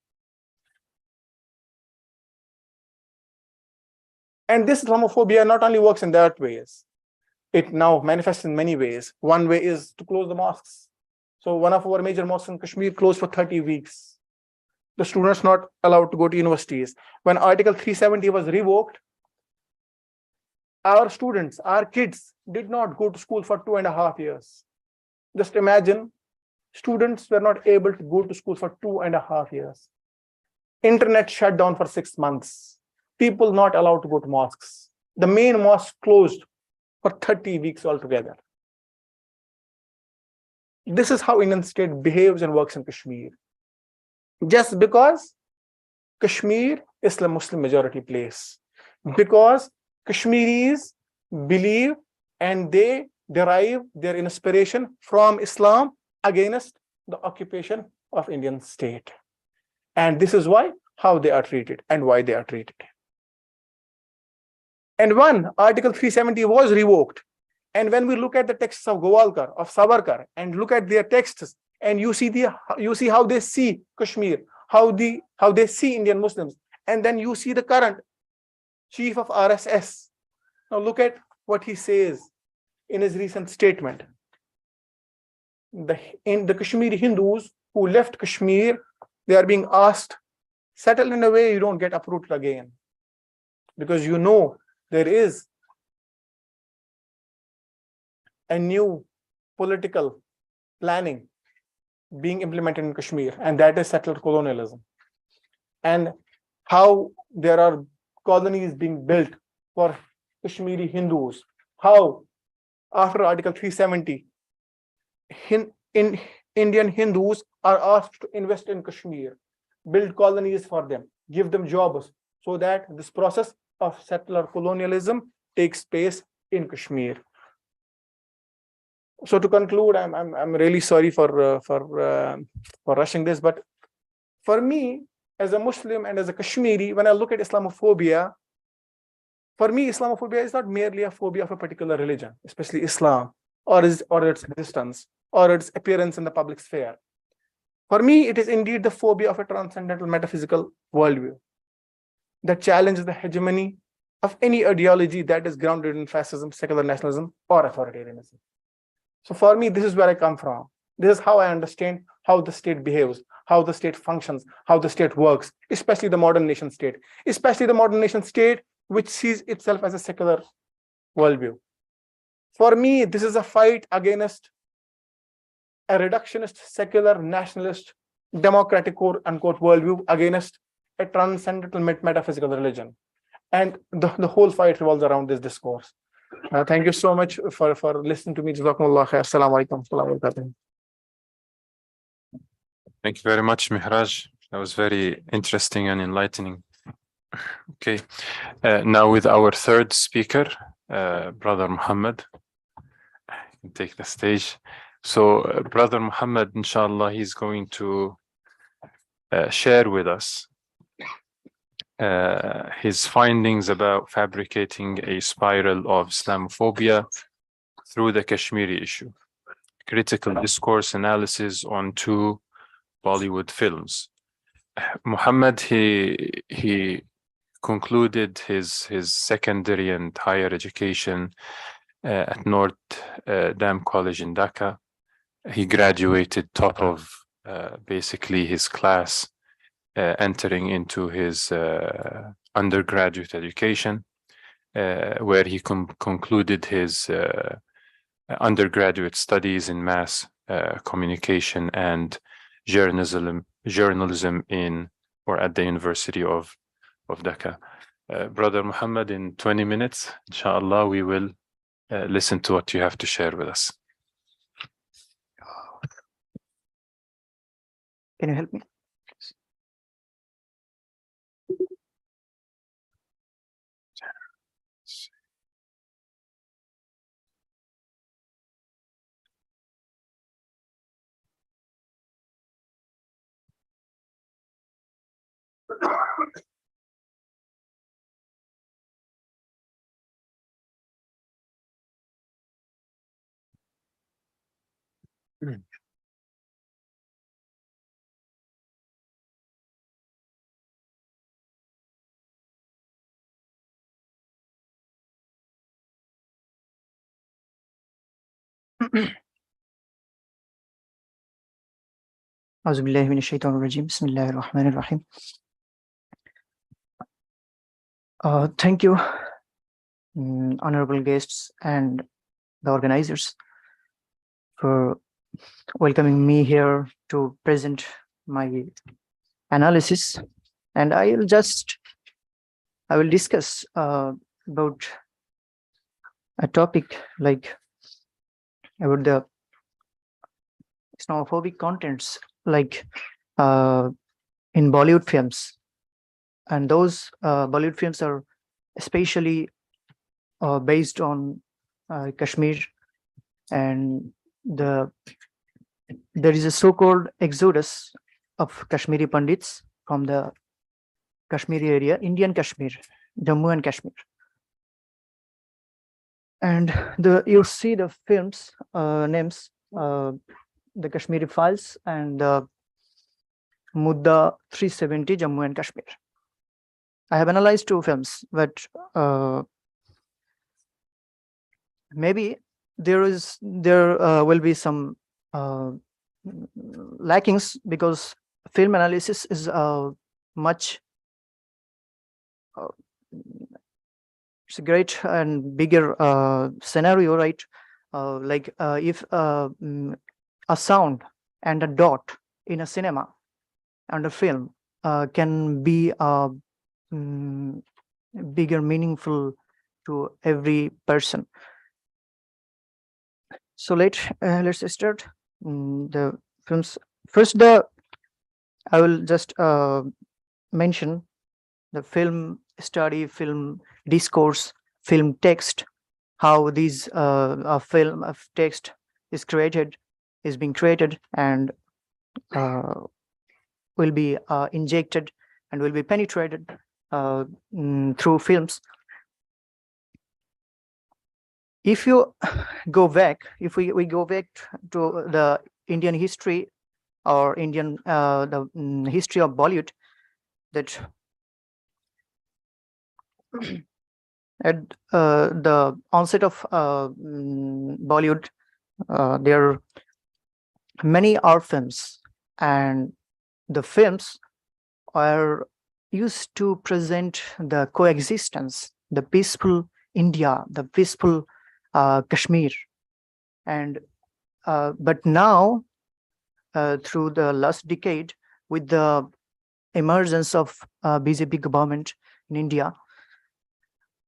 And this Islamophobia not only works in that ways, it now manifests in many ways. One way is to close the mosques. So one of our major mosques in Kashmir closed for 30 weeks. The students not allowed to go to universities. When Article 370 was revoked, our students, our kids did not go to school for 2.5 years. Just imagine, students were not able to go to school for 2.5 years. Internet shut down for 6 months. People not allowed to go to mosques. the main mosque closed for 30 weeks altogether. This is how Indian state behaves and works in Kashmir. Just because Kashmir is a Muslim majority place, because Kashmiris believe and they derive their inspiration from Islam against the occupation of Indian state. And this is why, how they are treated and why they are treated. And when Article 370 was revoked, and when we look at the texts of Gowalkar, of Savarkar, and look at their texts, and you see how they see Kashmir, how they see Indian Muslims, and then you see the current chief of RSS. Now look at what he says in his recent statement. In the Kashmiri Hindus who left Kashmir, they are being asked, settle in a way you don't get uprooted again. Because you know there is a new political planning being implemented in Kashmir, and that is settled colonialism. And how there are colonies being built for Kashmiri Hindus, how after Article 370, Indian Hindus are asked to invest in Kashmir, build colonies for them, give them jobs, so that this process of settler colonialism takes place in Kashmir. So to conclude, I'm really sorry for rushing this, but for me as a Muslim and as a Kashmiri, when I look at Islamophobia, for me Islamophobia is not merely a phobia of a particular religion, especially Islam, or its existence, or its appearance in the public sphere. For me, it is indeed the phobia of a transcendental metaphysical worldview that challenges the hegemony of any ideology that is grounded in fascism, secular nationalism, or authoritarianism. So for me, this is where I come from. This is how I understand how the state behaves, how the state functions, how the state works, especially the modern nation state, which sees itself as a secular worldview. For me, this is a fight against a reductionist, secular, nationalist, democratic, quote unquote, worldview against a transcendental metaphysical religion. And the whole fight revolves around this discourse. Thank you so much for listening to me. Jazakumullah khair. Assalamu alaikum. Thank you very much, Mehraj. That was very interesting and enlightening. Okay, now with our third speaker, Brother Muhammad. You can take the stage. So Brother Muhammad, inshallah, he's going to share with us his findings about fabricating a spiral of Islamophobia through the Kashmiri issue. Critical discourse analysis on 2 Bollywood films. Muhammad, he concluded his secondary and higher education at North Dam College in Dhaka. He graduated top of basically his class, entering into his undergraduate education, where he concluded his undergraduate studies in mass communication and journalism at the University of Dhaka. Brother Muhammad, in 20 minutes, inshallah, we will listen to what you have to share with us. Can you help me? أعوذ بالله من الشيطان الرجيم بسم الله الرحمن الرحيم. Thank you, honorable guests and the organizers, for welcoming me here to present my analysis. And I will discuss about a topic like about the Islamophobic contents, like in Bollywood films, and those Bollywood films are especially based on Kashmir, and there is a so-called exodus of Kashmiri Pandits from the Kashmiri area, Indian Kashmir, Jammu and Kashmir. And you see the films names, the Kashmiri Files and the Mudda 370 Jammu and Kashmir. I have analyzed two films, but maybe there will be some lackings, because film analysis is much it's a great and bigger scenario, right? Like if a sound and a dot in a cinema and a film can be bigger, meaningful to every person. So let's start the films. First, I will just mention the film study, film discourse, film text, how these film of text is being created and will be injected and will be penetrated through films. If you go back, if we go back to the Indian history or Indian history of Bollywood, that at the onset of Bollywood, there are many art films, and the films are used to present the coexistence, the peaceful India, the peaceful Kashmir. And but now, through the last decade, with the emergence of BJP government in India,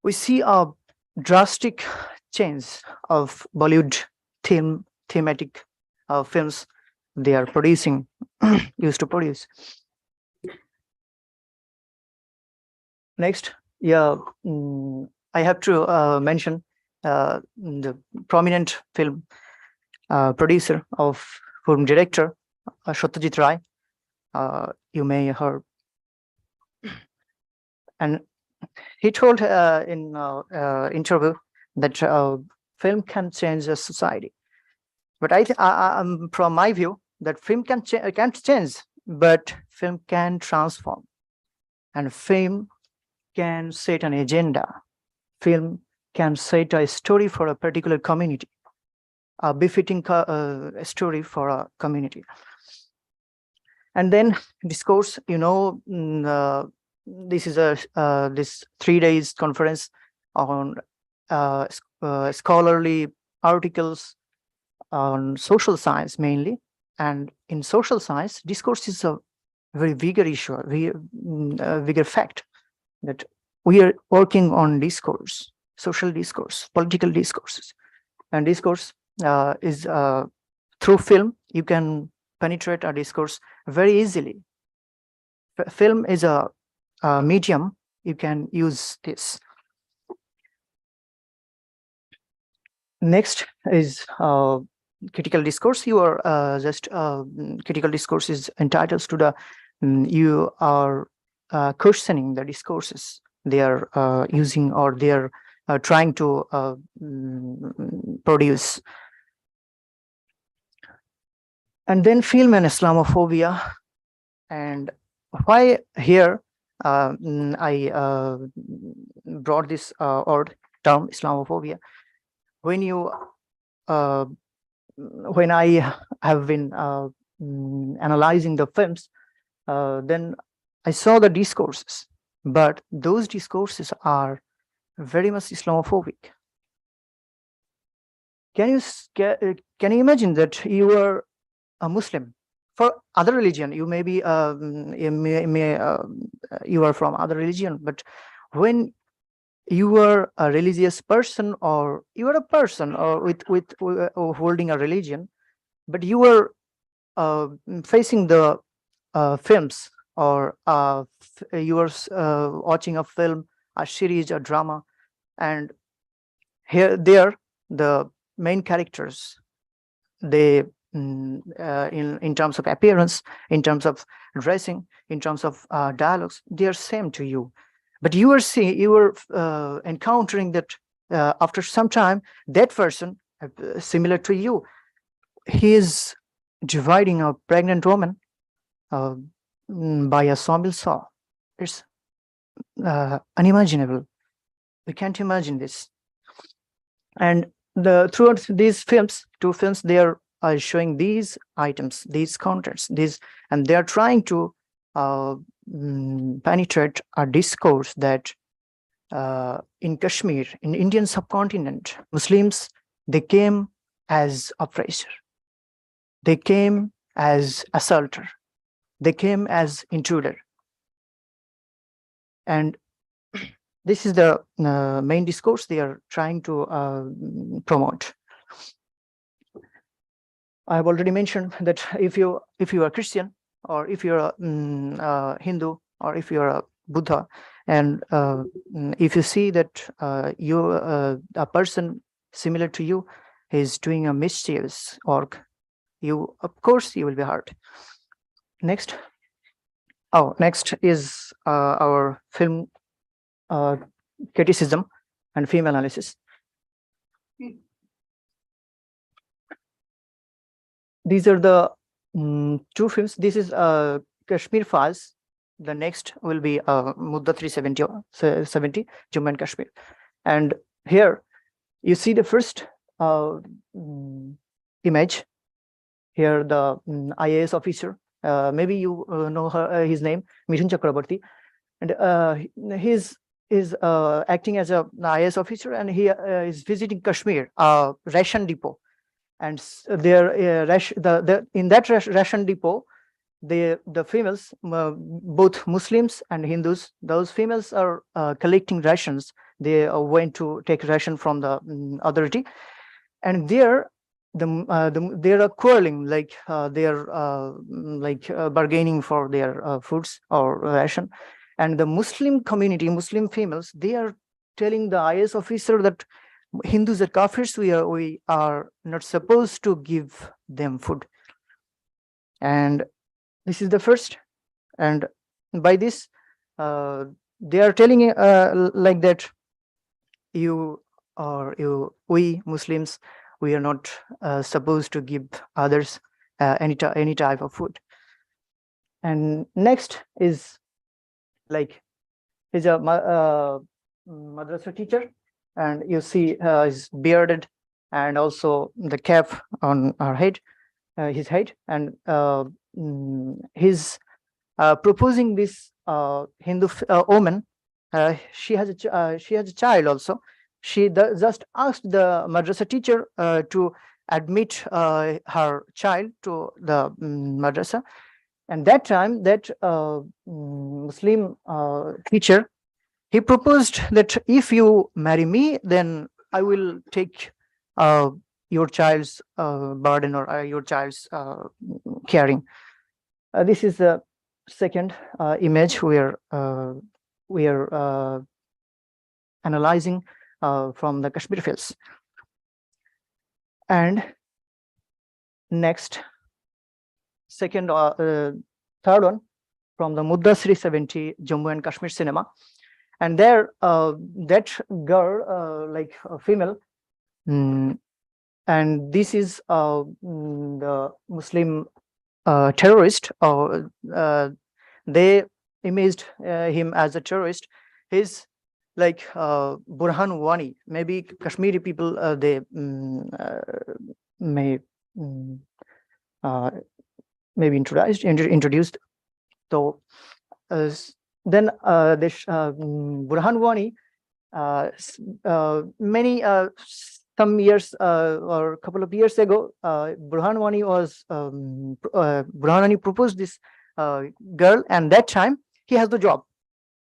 we see a drastic change of Bollywood thematic films they are producing, used to produce. Next, I have to mention the prominent film producer of film director Satyajit Ray. You may have heard, and he told in interview that film can change a society. But from my view, that film can't change, but film can transform, and film can set an agenda. Film can set a story for a particular community, a befitting story for a community. And then discourse, this is this 3 days conference on scholarly articles on social science mainly. And in social science, discourse is a very bigger issue, bigger fact, that we are working on discourse, social discourse, political discourses. And discourse is through film, you can penetrate a discourse very easily. Film is a medium, you can use this. Next is critical discourse. You are just critical discourse is entitled to the you are questioning the discourses they are using, or they are trying to produce. And then film and Islamophobia. And why here I brought this term Islamophobia. When I have been analyzing the films, then I saw the discourses, but those discourses are very much Islamophobic. Can you imagine that you are a Muslim? For other religion, you may be you are from other religion, but when you were a religious person, or you were a person or with holding a religion, but you were facing the films, or you were watching a film, a series, a drama, and there the main characters, they in terms of appearance, in terms of dressing, in terms of dialogues, they are same to you. But you were encountering that after some time, that person similar to you, he is dividing a pregnant woman by a sawmill saw. It's unimaginable. We can't imagine this. And throughout these films, two films, they are showing these items, these contents, and they are trying to penetrate a discourse that in Kashmir, in Indian subcontinent, Muslims, they came as oppressor, they came as assaulter, they came as intruder. And this is the main discourse they are trying to promote. I have already mentioned that if you are Christian, or if you're a Hindu, or if you're a Buddha, and if you see that a person similar to you is doing a mischievous work, of course you will be hurt. Next is our film criticism and film analysis. These are the two films. This is Kashmir Files. The next will be Mudda 370, Jammu and Kashmir. And here you see the first image. Here the IAS officer, maybe you know his name, Mithun Chakrabarti, and he's acting as a IAS officer, and he is visiting Kashmir, ration depot. And there, in that ration depot, the females, both Muslims and Hindus, those females are collecting rations. They went to take ration from the authority, and there, they are quarreling, like they are bargaining for their foods or ration. And the Muslim community, Muslim females, they are telling the IAS officer that Hindus are kafirs, we are not supposed to give them food. And this is the first. And by this, they are telling like that, we Muslims, we are not supposed to give others any type of food. And next is like, he's a madrasa teacher, and you see he's bearded, and also the cap on our head, his head, and he's proposing this Hindu woman. She has a child also. She just asked the madrasa teacher to admit her child to the madrasa. And that time, that Muslim teacher, he proposed that if you marry me, then I will take your child's burden, or your child's caring. This is the second image where we are analyzing from the Kashmir fields. And next, third one from the Mudda 370 Jammu and Kashmir cinema. And there, that girl, like a female, and this is the Muslim terrorist. They imaged him as a terrorist. He's like Burhan Wani. Maybe Kashmiri people, they may maybe introduced. So then this Burhan Wani, some years or a couple of years ago, Burhan Wani proposed this girl, and that time he has the job.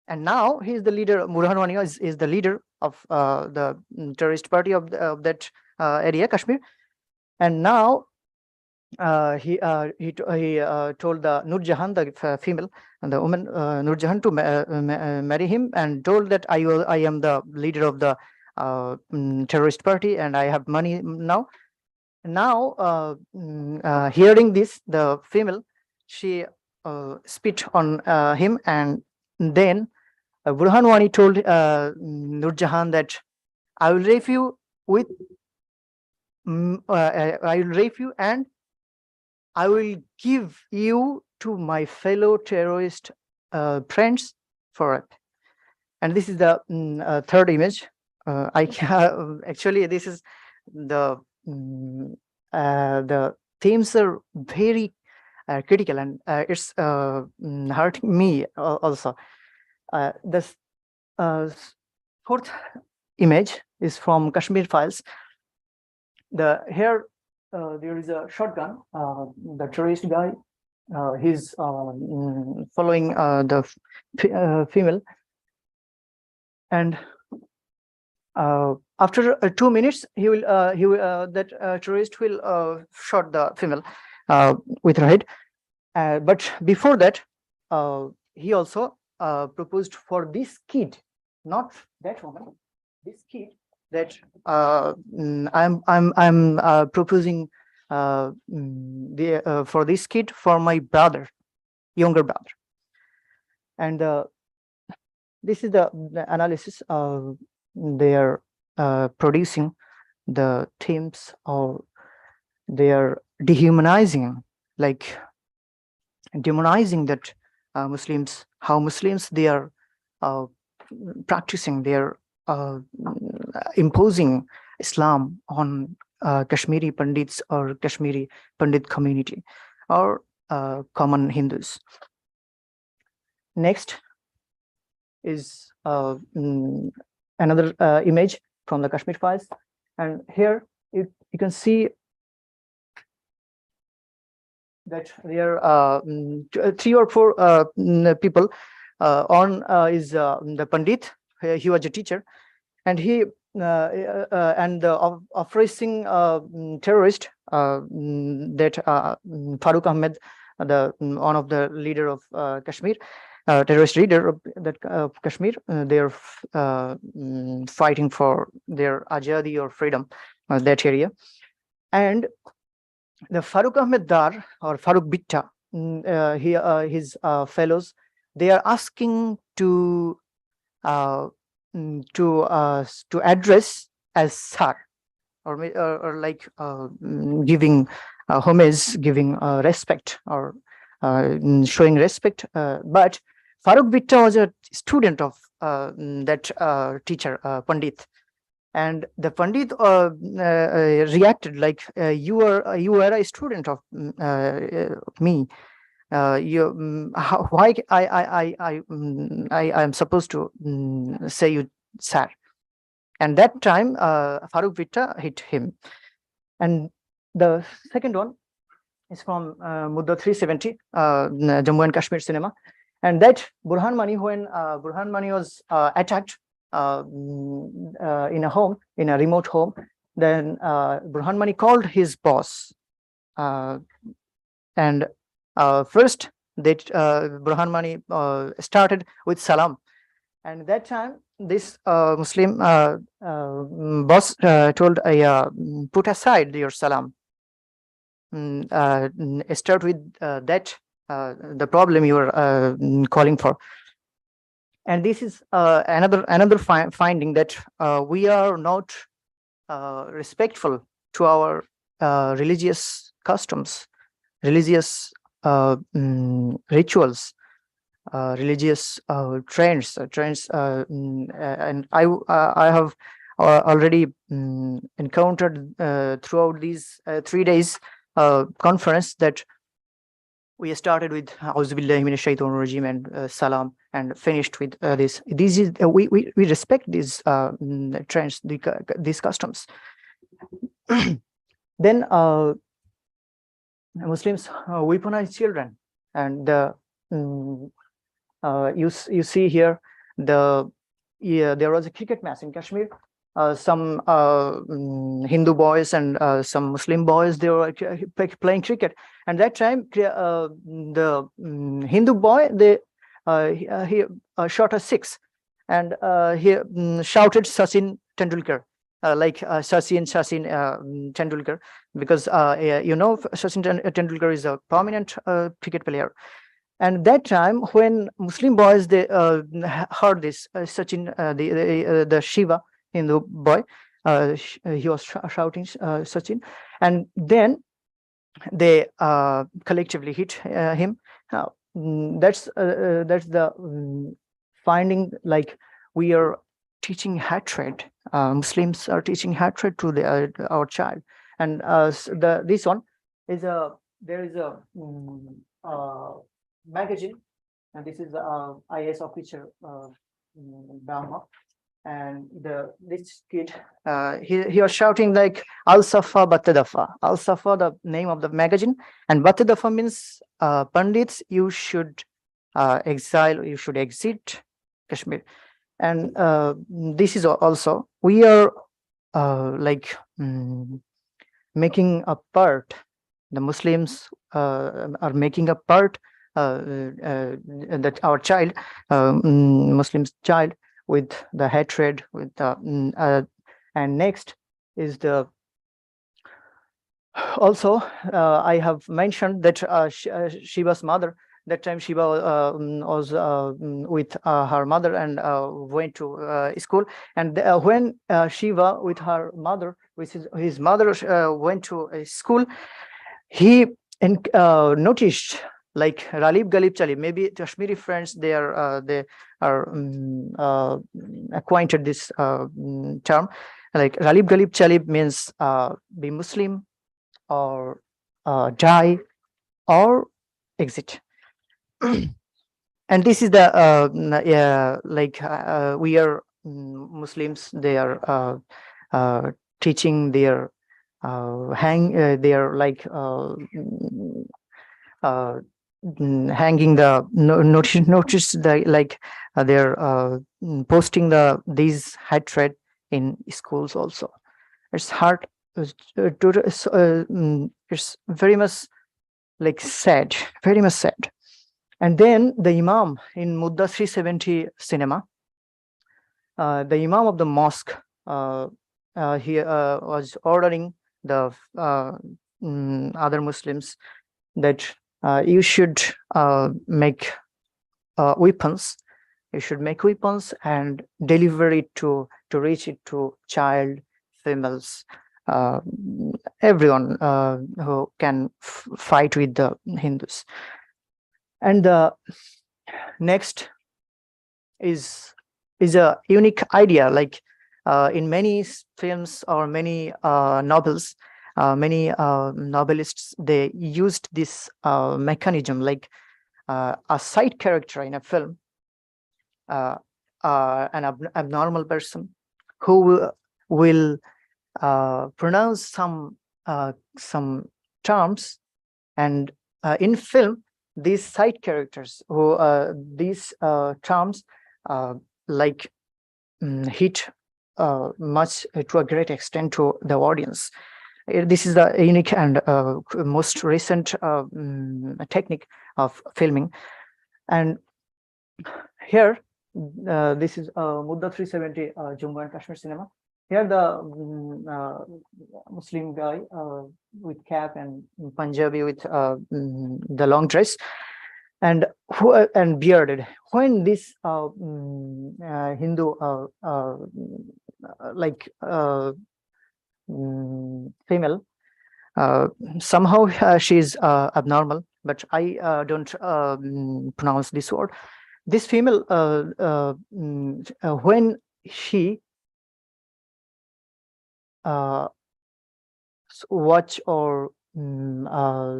And now he is the leader. Burhan Wani is the leader of the terrorist party of that area, Kashmir. And now he told the Nur Jahan, the female, and the woman Nur Jahan, to marry him, and told that I am the leader of the terrorist party, and I have money now. Now, hearing this, the female, she spit on him, and then Burhan Wani told Nur Jahan that I will rape you with, I will rape you, and I will give you to my fellow terrorist friends for it. And this is the third image. Actually, this is the themes are very critical, and it's hurting me also. This fourth image is from Kashmir Files. Here there is a shotgun. The terrorist guy, he's following the female, and after 2 minutes, that terrorist will shot the female with her head. But before that, he also proposed for this kid, not that woman, this kid, that I'm proposing for this kid for my brother, younger brother. And this is the analysis of they are producing the themes, or they are dehumanizing, like demonizing that Muslims, how Muslims they are practicing, they are imposing Islam on Kashmiri Pandits or Kashmiri Pandit community or common Hindus. Next is another image from the Kashmir Files, and here you can see that there are 3 or 4 people. On is the Pandit. He was a teacher, and he and the oppressing terrorist that Farooq Ahmed, the one of the leader of Kashmir, terrorist leader of that Kashmir, they're fighting for their azadi or freedom, that area. And the Farooq Ahmed Dar or Farooq Bitta, his fellows, they are asking to address as Sir, or like giving homage, giving respect, or showing respect. But Farooq Bitta was a student of that teacher, Pandit, and the Pandit reacted like, you are a student of me. Why I am supposed to say you sir? And that time Farooq Bitta hit him. And the second one is from Mudda 370, Jammu and Kashmir cinema, and that Burhan Wani, when Burhan Wani was attacked in a home, in a remote home, then Burhan Wani called his boss, and first that Burhan Wani started with salam, and that time this Muslim boss told, put aside your salam, start with that the problem you are calling for. And this is another finding, that we are not respectful to our religious customs, religious rituals, religious trends, and I have already encountered throughout these 3 days conference that we started with A'udhu Billahi Minash Shaitanir Rajim and salam, and finished with this. This is we respect these trends, these customs. Then Muslims weaponize children, and you see here there was a cricket match in Kashmir. Some Hindu boys and some Muslim boys, they were playing cricket. And that time, the Hindu boy, he shot a six, and he shouted Sachin Tendulkar, like Sachin Tendulkar, because Sachin Tendulkar is a prominent cricket player. And that time, when Muslim boys, they heard this Sachin, the Shiva Hindu boy, he was shouting Sachin, and then they collectively hit him. That's the finding. Like, we are teaching hatred. Muslims are teaching hatred to our child, and this one is there is a magazine, and this is the IS officer Dharma, and this kid he was shouting like Al Safa Batadafa. Al Safa, the name of the magazine, and Batadafa means Pandits, you should exile, you should exit Kashmir. And this is also, we are making a part, the Muslims are making a part that our child, Muslim's child, with the hatred, with the and next is the also I have mentioned that Shiva's mother. That time Shiva was with her mother and went to school. And when Shiva with her mother, with his mother went to school, he noticed like Ralib Galib Chalib. Maybe Kashmiri friends, they are acquainted this term. Like Ralib Galib Chalib means be Muslim or die or exit. And this is the we are Muslims. They are teaching their they are like hanging the notice the like they're posting these hatred in schools also. It's hard. It's very much like sad, very much sad. And then the Imam in Mudda 370 cinema, the Imam of the mosque, he was ordering the other Muslims that you should make weapons. You should make weapons and deliver it to reach it to child, females, everyone who can fight with the Hindus. And the next is a unique idea. Like in many films or many novels, many novelists, they used this mechanism, like a side character in a film, an abnormal person who will pronounce some terms, and in film, these side characters who these terms like hit much to a great extent to the audience. This is the unique and most recent technique of filming. And here, this is Mudda 370 Jammu and Kashmir cinema. Here the Muslim guy with cap and Punjabi with the long dress and bearded. When this Hindu female, somehow she's abnormal, but I don't pronounce this word. This female, when she watch or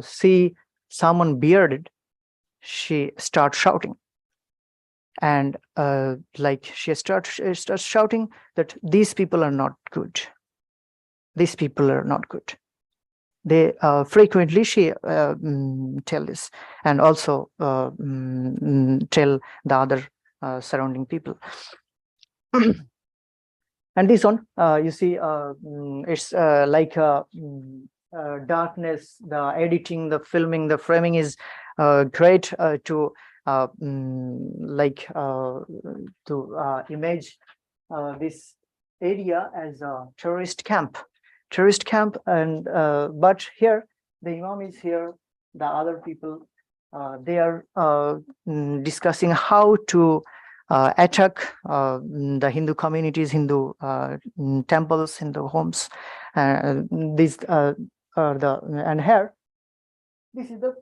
see someone bearded, she starts shouting, and like she starts shouting that these people are not good. These people are not good. They frequently she tell this, and also tell the other surrounding people. And this one, you see, it's like darkness, the editing, the filming, the framing is great to image this area as a terrorist camp. And but here the Imam is here, the other people they are discussing how to attack the Hindu communities, Hindu temples, Hindu homes. These are and here this is the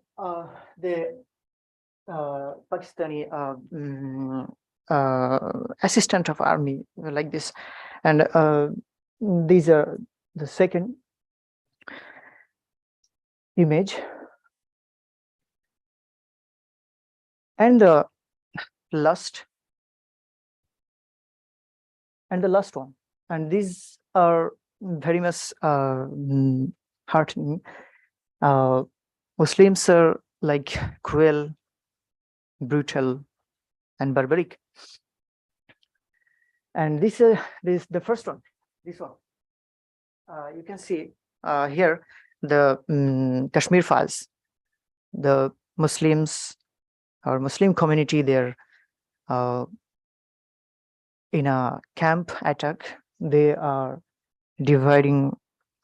Pakistani assistant of army like this, and these are the second image, and the last one, and these are very much heartening. Muslims are like cruel, brutal, and barbaric. And this the first one, this one. You can see here the Kashmir files. The Muslims or Muslim community, they're in a camp attack. They are dividing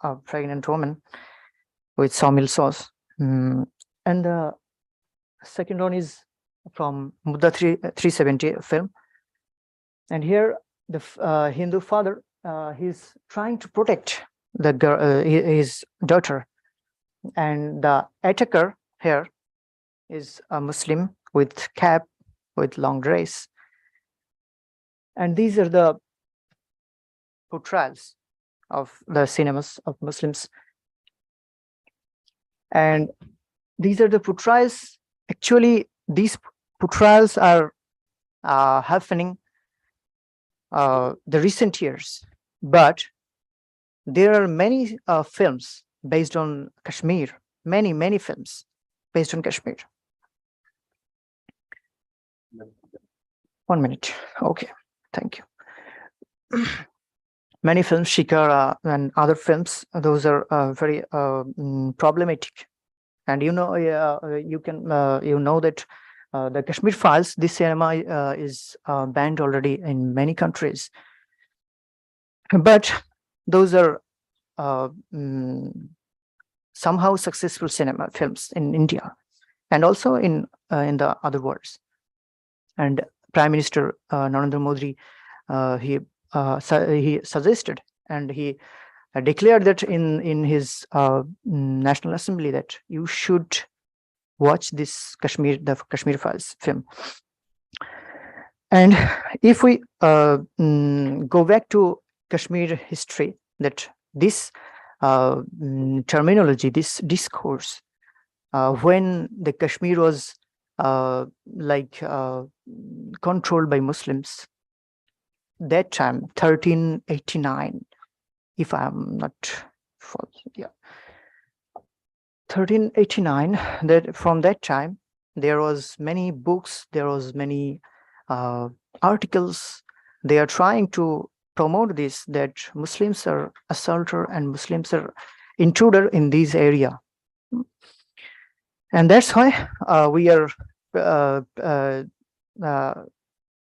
a pregnant woman with sawmill saws. And the second one is from Muddha 370 film. And here the Hindu father, he's trying to protect the girl, his daughter, and the attacker here is a Muslim with cap, with long dress. And these are the portrayals of the cinemas of Muslims. And these are the portrayals. Actually, these portrayals are happening the recent years, but there are many films based on Kashmir, many films based on Kashmir. 1 minute. Okay, thank you. Many films, Shikara and other films, those are very problematic. And you know, you know that the Kashmir Files, this cinema is banned already in many countries. But those are somehow successful cinema films in India and also in the other worlds. And Prime Minister Narendra Modi, he suggested and he declared that in his National Assembly that you should watch this the Kashmir Files film. And if we go back to Kashmir history, that this terminology, this discourse, when the Kashmir was controlled by Muslims, that time 1389, if I'm not false, yeah, 1389. That from that time there was many books, there was many articles. They are trying to promote this, that Muslims are assaulter and Muslims are intruder in this area. And that's why we are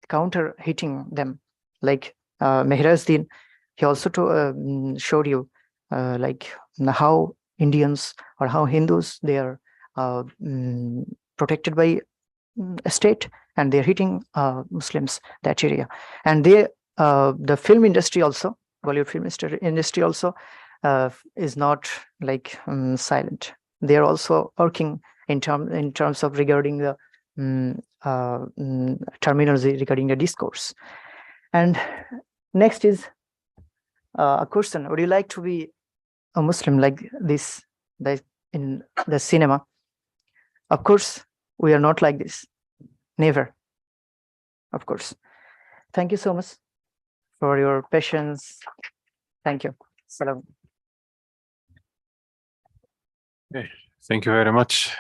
counter hitting them. Like Mehraj, he also showed you like how Indians or how Hindus, they are protected by a state, and they're hitting Muslims, that area. And they the film industry also, Bollywood film industry also is not like silent. They are also working in terms of regarding the terminology regarding the discourse. And next is a question: would you like to be a Muslim like this, in the cinema? Of course, we are not like this. Never. Of course. Thank you so much for your patience. Thank you. Salam. Okay. Thank you very much,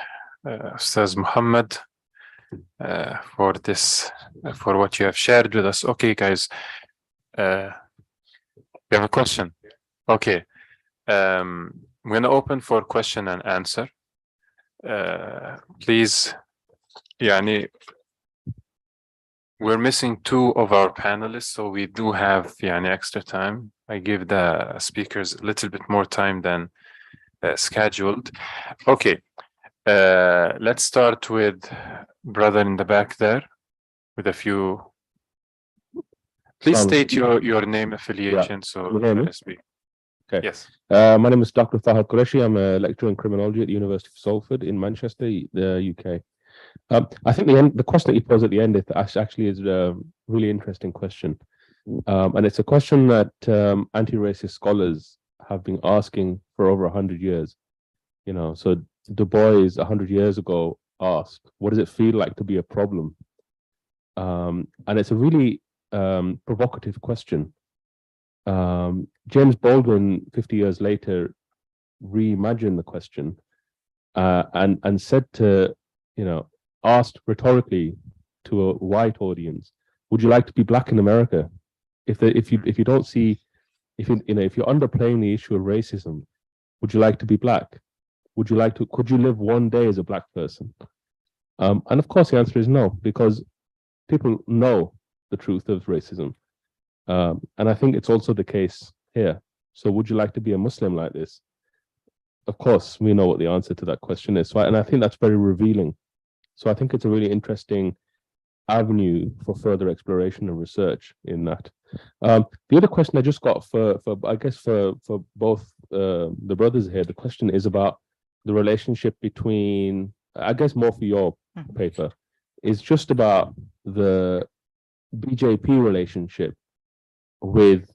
Ustaz Muhammad. for this, for what you have shared with us. Okay, guys, you have a question? Okay, I'm going to open for question and answer. Please, yani, we're missing 2 of our panelists, so we do have extra time. I give the speakers a little bit more time than scheduled. Okay, let's start with brother in the back there with a few. Please state your name, affiliation, so let us speak. Okay. Yes. My name is Dr. Taha Qureshi. I'm a lecturer in criminology at the University of Salford in Manchester, the UK. I think the question that you posed at the end actually is a really interesting question. And it's a question that anti-racist scholars have been asking for over 100 years. You know, so Du Bois 100 years ago asked, what does it feel like to be a problem? And it's a really provocative question. James Baldwin, 50 years later, reimagined the question and said to, asked rhetorically to a white audience, would you like to be black in America? If you don't see, if you're underplaying the issue of racism, would you like to be black? Could you live one day as a black person? And of course the answer is no, because people know the truth of racism. And I think it's also the case here. So would you like to be a Muslim like this? Of course, we know what the answer to that question is. And I think that's very revealing. So I think it's a really interesting avenue for further exploration and research in that. The other question I just got for both the brothers here, the question is about the relationship between, I guess more for your paper, is just about the BJP relationship with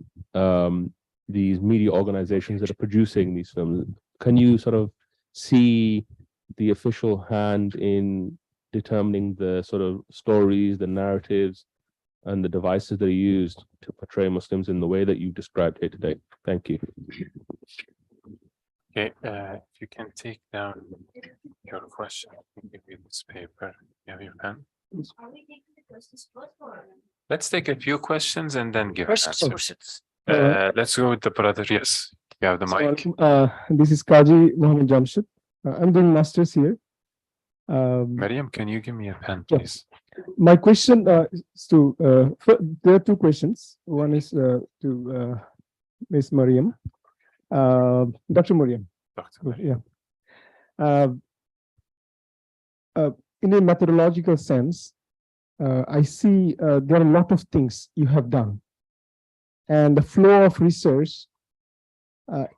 these media organizations that are producing these films. Can you sort of see the official hand in determining the sort of stories, the narratives, and the devices that are used to portray Muslims in the way that you described here today? Thank you. Okay, if you can take down your question, I'll give you this paper. You have your pen? Are we taking the questions first or? Let's take a few questions and then give Questions. answers. Let's go with the brother. Yes, you have the mic. This is Kaji Muhammad Jamshid. I'm doing masters here. Maryam, can you give me a pen, please? My question is to, there are 2 questions. One is to Ms. Maryam, Dr. Maryam. Yeah. In a methodological sense, I see there are a lot of things you have done. And the flow of research, the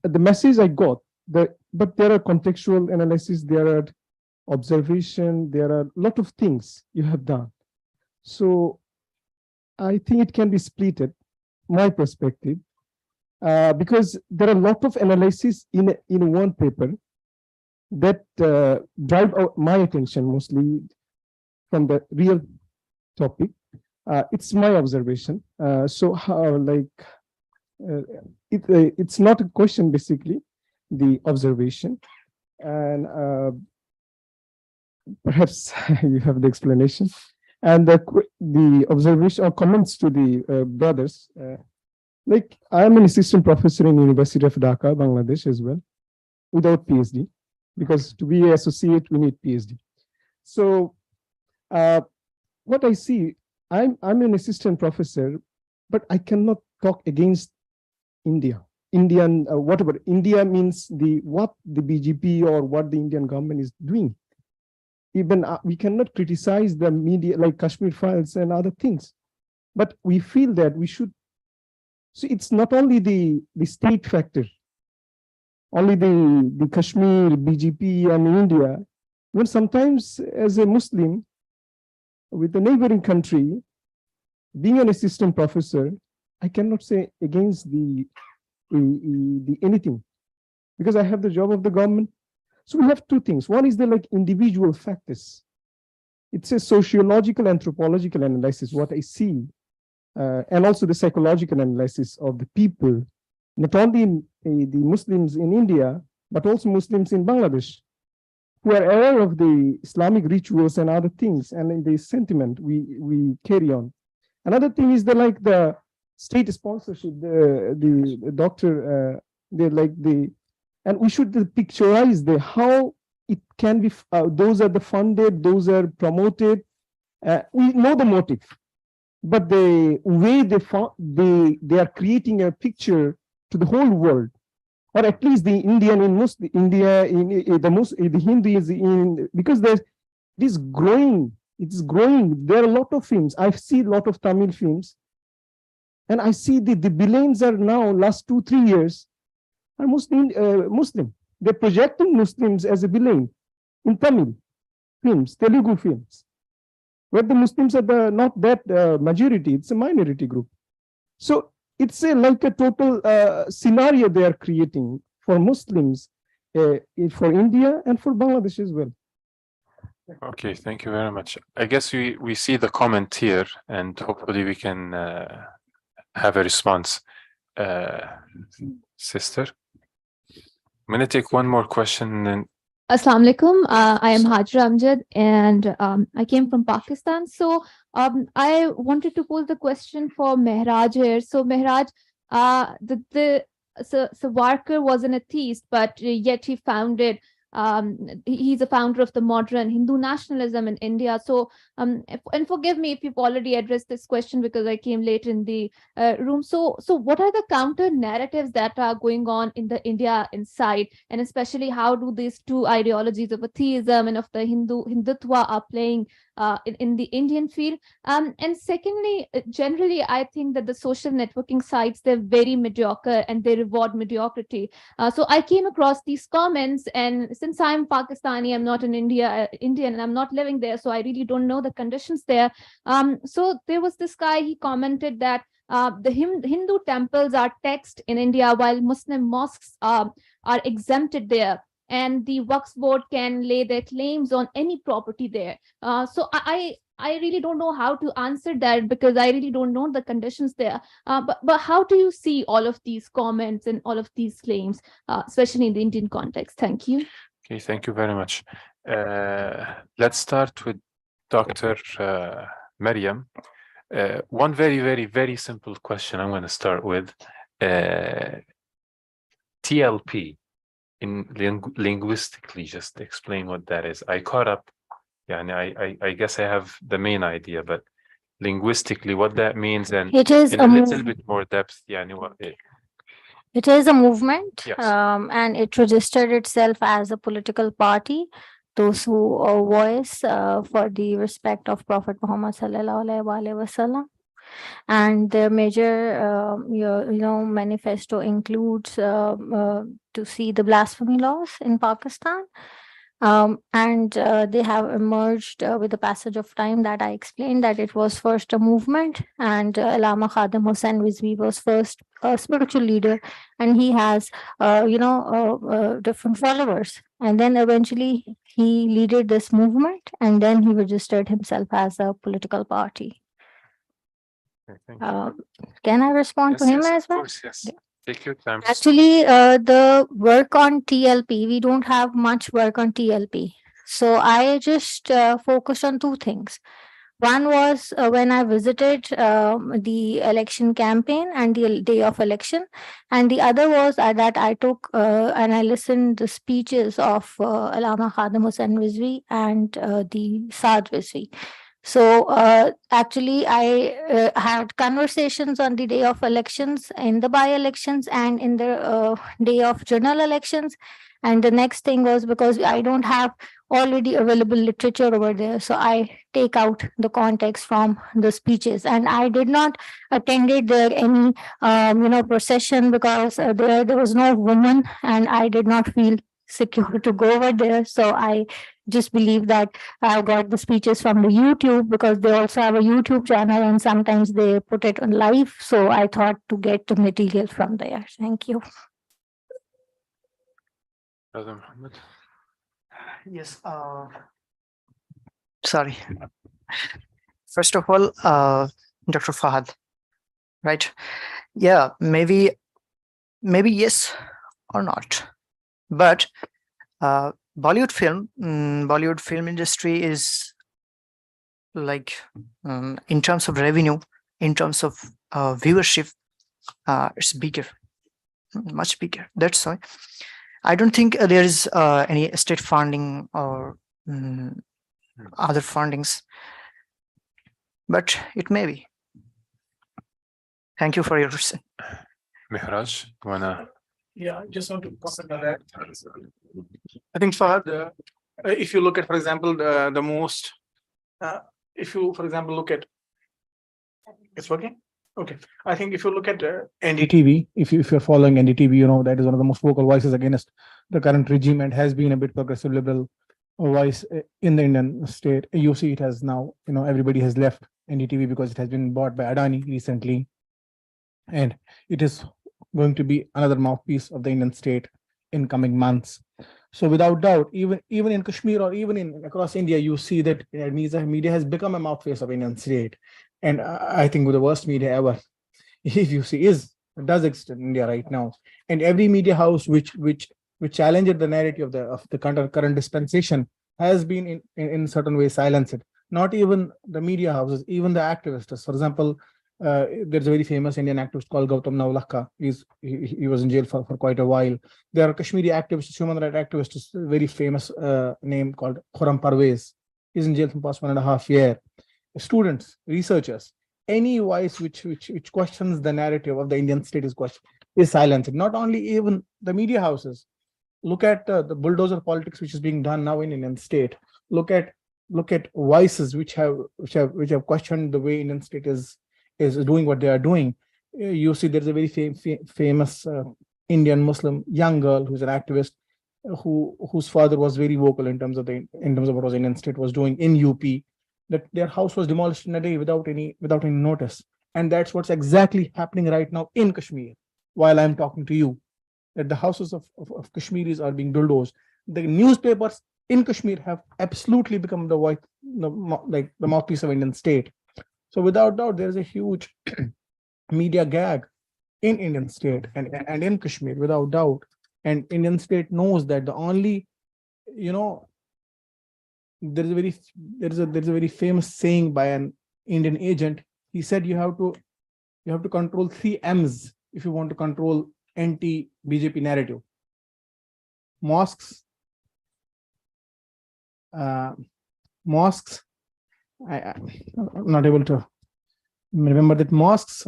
message I got, but there are contextual analysis, there are observation, there are a lot of things you have done. So I think it can be splitted, my perspective, because there are a lot of analysis in one paper that drive out my attention mostly from the real topic. It's my observation. So how, it's not a question, basically, the observation. And perhaps you have the explanation. And the observation or comments to the brothers. I'm an assistant professor in University of Dhaka, Bangladesh as well, without PhD, because to be an associate, we need PhD. So what I see, I'm an assistant professor, but I cannot talk against India. Whatever India means, what the BJP or what the Indian government is doing. Even we cannot criticize the media like Kashmir files and other things, but we feel that we should. So it's not only the state factor, only the Kashmir, BJP and India. Even sometimes as a Muslim with a neighboring country, being an assistant professor, I cannot say against the anything, because I have the job of the government. So we have 2 things. One is the individual factors. It's a sociological, anthropological analysis, what I see, and also the psychological analysis of the people, not only the Muslims in India, but also Muslims in Bangladesh. who are aware of the Islamic rituals and other things, and in the sentiment we carry on. Another thing is the state sponsorship, the doctor, and we should picturize how it can be. Those are the funded, those are promoted. We know the motive, but the way they are creating a picture to the whole world, or at least the Indian in Muslim India, the Hindu is in, because it is growing. It's growing. There are a lot of films. I see a lot of Tamil films, and I see the villains are now last 2-3 years are Muslim. They're projecting Muslims as a villain in Tamil films, Telugu films, where the Muslims are not that majority. It's a minority group. So it's like a total scenario they are creating for Muslims, for India and for Bangladesh as well. Okay, thank you very much. I guess we see the comment here, and hopefully we can have a response. Sister, I'm going to take one more question. And Assalamu alaikum. I am Hajra Amjad, and I came from Pakistan. So I wanted to pose the question for Mehraj here. So Mehraj, Savarkar was an atheist, but yet he founded. He's a founder of the modern Hindu nationalism in India. So, and forgive me if you've already addressed this question because I came late in the room. So what are the counter narratives that are going on in the India inside, and especially how do these two ideologies of atheism and of the Hindutva are playing in the Indian field? And secondly, generally, I think that the social networking sites, they're very mediocre and they reward mediocrity. So I came across these comments, and since I'm Pakistani, I'm not an Indian, and I'm not living there, so I really don't know the conditions there. So there was this guy, he commented that the Hindu temples are taxed in India while Muslim mosques are exempted there, and the Waqf board can lay their claims on any property there. So I really don't know how to answer that because I really don't know the conditions there. But how do you see all of these comments and all of these claims, especially in the Indian context? Thank you. okay, thank you very much. Let's start with Dr. Maryam. One very, very, very simple question I'm going to start with. TLP, linguistically, just explain what that is. I caught up. Yeah, and I guess I have the main idea, but linguistically, what that means, and It is in a little bit more depth. Yeah, It is a movement, Yes. And it registered itself as a political party. Those who voice for the respect of Prophet Muhammad sallallahu alaihi wasallam, and their major, manifesto includes to see the blasphemy laws in Pakistan. And they have emerged with the passage of time that I explained that it was first a movement, and Allama Khadim Hussain Rizvi was first a spiritual leader, and he has, different followers. And then eventually he leaded this movement, and then he registered himself as a political party. Okay, thank you. Can I respond to him Yes, as of well? course, yes. Take your time. Actually, the work on TLP, we don't have much work on TLP. So I just focused on two things. One was when I visited the election campaign and the day of election. And the other was that I took and I listened the speeches of Allama Khadim Hussain Rizvi and the Saad Rizvi. So actually, I had conversations on the day of elections, in the by-elections, and in the day of general elections. And the next thing was because I don't have already available literature over there, so I take out the context from the speeches. And I did not attended there any procession because there was no woman, and I did not feel secure to go over there. So I just believe that I got the speeches from the YouTube because they also have a YouTube channel and sometimes they put it on live. So I thought to get the material from there. Thank you. Brother Muhammad. Yes. Sorry. First of all, Dr. Fahad, right? Yeah, maybe yes or not. But Bollywood film industry is like in terms of revenue, in terms of viewership, it's bigger, much bigger. That's why I don't think there is any state funding or other fundings, but it may be. Thank you for your question. Mehraj, you wanna? Yeah, I just want to comment on that. I think Fahad, if you look at, for example, the most, if you, for example, look at, it's working? Okay. I think if you look at NDTV, if you're following NDTV, you know that is one of the most vocal voices against the current regime and has been a bit progressive liberal voice in the Indian state. You see it has now, you know, everybody has left NDTV because it has been bought by Adani recently. And it is going to be another mouthpiece of the Indian state in coming months. So without doubt, even in Kashmir or even in across India, you see that media has become a mouthpiece of Indian state. And I think the worst media ever, if you see, does exist in India right now. And every media house which challenged the narrative of the current dispensation has been in certain ways silenced. Not even the media houses, even the activists. For example, there's a very famous Indian activist called Gautam Navlakha. He was in jail for quite a while. There are Kashmiri activists, human rights activists, a very famous name called Khurram Parvez. He's in jail for the past 1.5 years. Students, researchers, any voice which questions the narrative of the Indian state is silenced. Not only even the media houses. Look at the bulldozer politics which is being done now in Indian state. Look at voices which have questioned the way Indian state is doing what they are doing. You see, there's a very famous Indian Muslim young girl who's an activist whose father was very vocal in terms of what was Indian state was doing in UP. That their house was demolished in a day without any notice, and that's what's exactly happening right now in Kashmir. While I'm talking to you, that the houses of Kashmiris are being bulldozed. The newspapers in Kashmir have absolutely become the voice, like the mouthpiece of Indian state. So without doubt, there is a huge media gag in Indian state and in Kashmir, without doubt. And Indian state knows that the only, you know, there's a very famous saying by an Indian agent. He said you have to control 3 M's if you want to control anti-BJP narrative. Mosques. I'm not able to remember that. Mosques,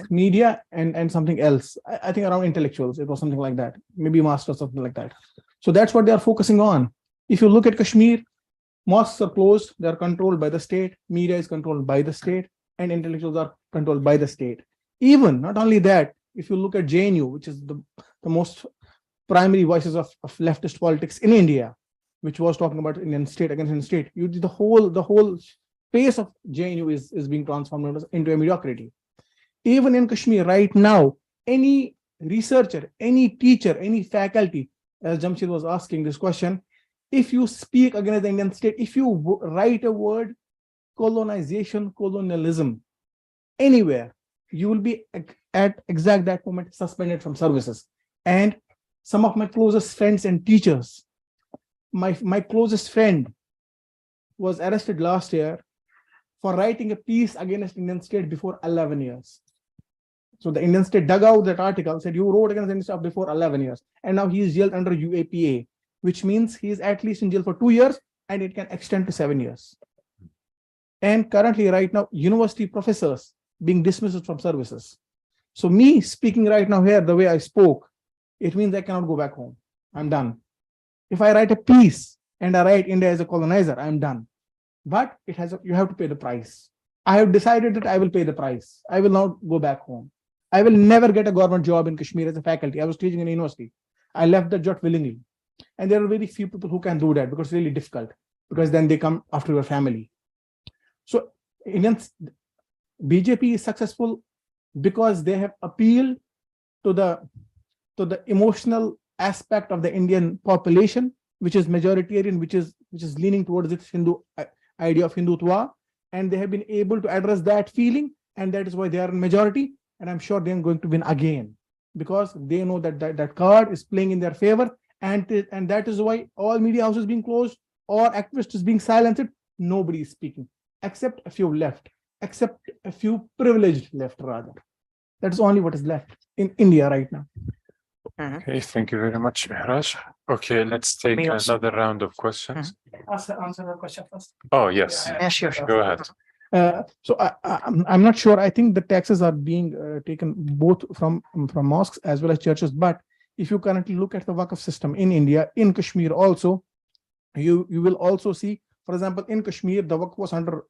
media, and something else. I think around intellectuals. It was something like that. Maybe master or something like that. So that's what they are focusing on. If you look at Kashmir, mosques are closed. They are controlled by the state. Media is controlled by the state, and intellectuals are controlled by the state. Even not only that, if you look at JNU, which is the most primary voices of leftist politics in India, which was talking about Indian state against Indian state, the whole space of JNU is being transformed into a mediocrity. Even in Kashmir right now, any researcher, any teacher, any faculty, as Jamshid was asking this question, if you speak against the Indian state, if you write a word colonization, colonialism anywhere, you will be at exact that moment suspended from services. And some of my closest friends and teachers, my closest friend was arrested last year for writing a piece against Indian state before 11 years. So the Indian state dug out that article, said you wrote against Indian state before 11 years. And now he is jailed under UAPA, which means he is at least in jail for 2 years and it can extend to 7 years. And currently right now, university professors being dismissed from services. So me speaking right now here, the way I spoke, it means I cannot go back home. I'm done. If I write a piece and I write India as a colonizer, I'm done. But you have to pay the price. I have decided that I will pay the price. I will not go back home. I will never get a government job in Kashmir as a faculty. I was teaching in a university. I left the job willingly. And there are very few people who can do that because it's really difficult, because then they come after your family. So BJP is successful because they have appealed to the emotional aspect of the Indian population, which is majoritarian, which is leaning towards this Hindu idea of Hindutva, and they have been able to address that feeling, and that is why they are in majority. And I'm sure they are going to win again because they know that card is playing in their favor, and that is why all media houses being closed or activists being silenced. Nobody is speaking except a few left, except a few privileged left rather. That's only what is left in India right now. Okay, thank you very much, Mehraj. Okay, let's take Me also. another round of questions. Answer the question first. Oh, yes. Yeah, sure. Go ahead. So I'm not sure. I think the taxes are being taken both from mosques as well as churches. But if you currently look at the Waqf system in India, in Kashmir also, you will also see, for example, in Kashmir, the Waqf was under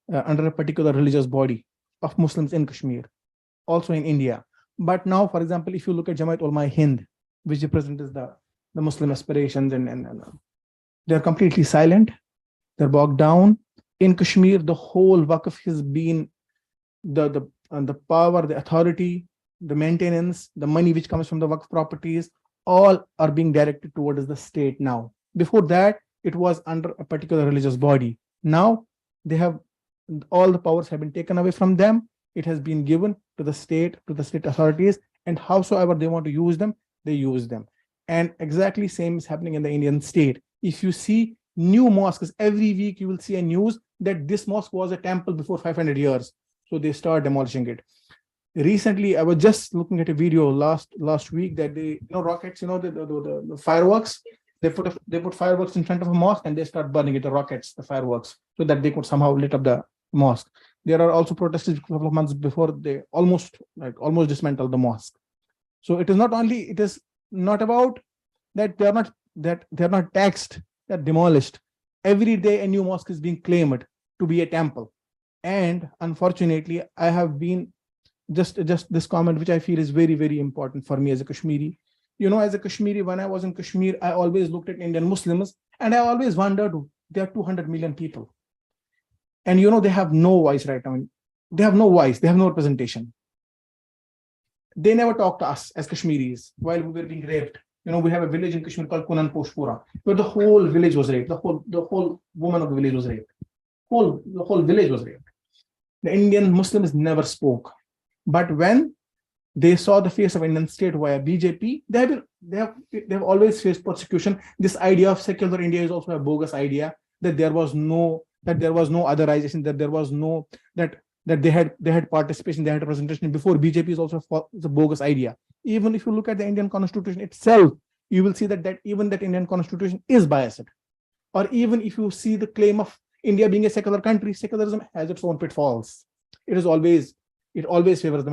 a particular religious body of Muslims in Kashmir, also in India. But now, for example, if you look at Jamaat Ulama Hind, which represents the Muslim aspirations, and they're completely silent, they're bogged down. In Kashmir, the whole Waqf has been the power, the authority, the maintenance, the money which comes from the Waqf properties, all are being directed towards the state now. Before that, it was under a particular religious body. Now, they have all the powers have been taken away from them. It has been given to the state authorities, and howsoever they want to use them, they use them. And exactly same is happening in the Indian state. If you see new mosques, every week you will see a news that this mosque was a temple before 500 years. So they start demolishing it. Recently, I was just looking at a video last week that they, rockets, the fireworks, they put fireworks in front of a mosque and they start burning it, the rockets, the fireworks, so that they could somehow lit up the mosque. There are also protests a couple of months before they almost dismantled the mosque. So it is not about that they're not taxed, they're demolished. Every day a new mosque is being claimed to be a temple. And unfortunately, I have been just this comment, which I feel is very, very important for me as a Kashmiri. As a Kashmiri, when I was in Kashmir, I always looked at Indian Muslims and I always wondered, there are 200 million people. And they have no voice right now. They have no voice, they have no representation. They never talk to us as Kashmiris while we were being raped. We have a village in Kashmir called Kunan Poshpura, where the whole village was raped. The whole woman of the village was raped. The whole village was raped. The Indian Muslims never spoke. But when they saw the face of Indian state via BJP, they have always faced persecution. This idea of secular India is also a bogus idea, that there was no otherization, that there was no that they had participation, they had representation before BJP is also a bogus idea. Even if you look at the Indian Constitution itself, you will see that even that Indian Constitution is biased. Or even if you see the claim of India being a secular country, secularism has its own pitfalls. It always favors the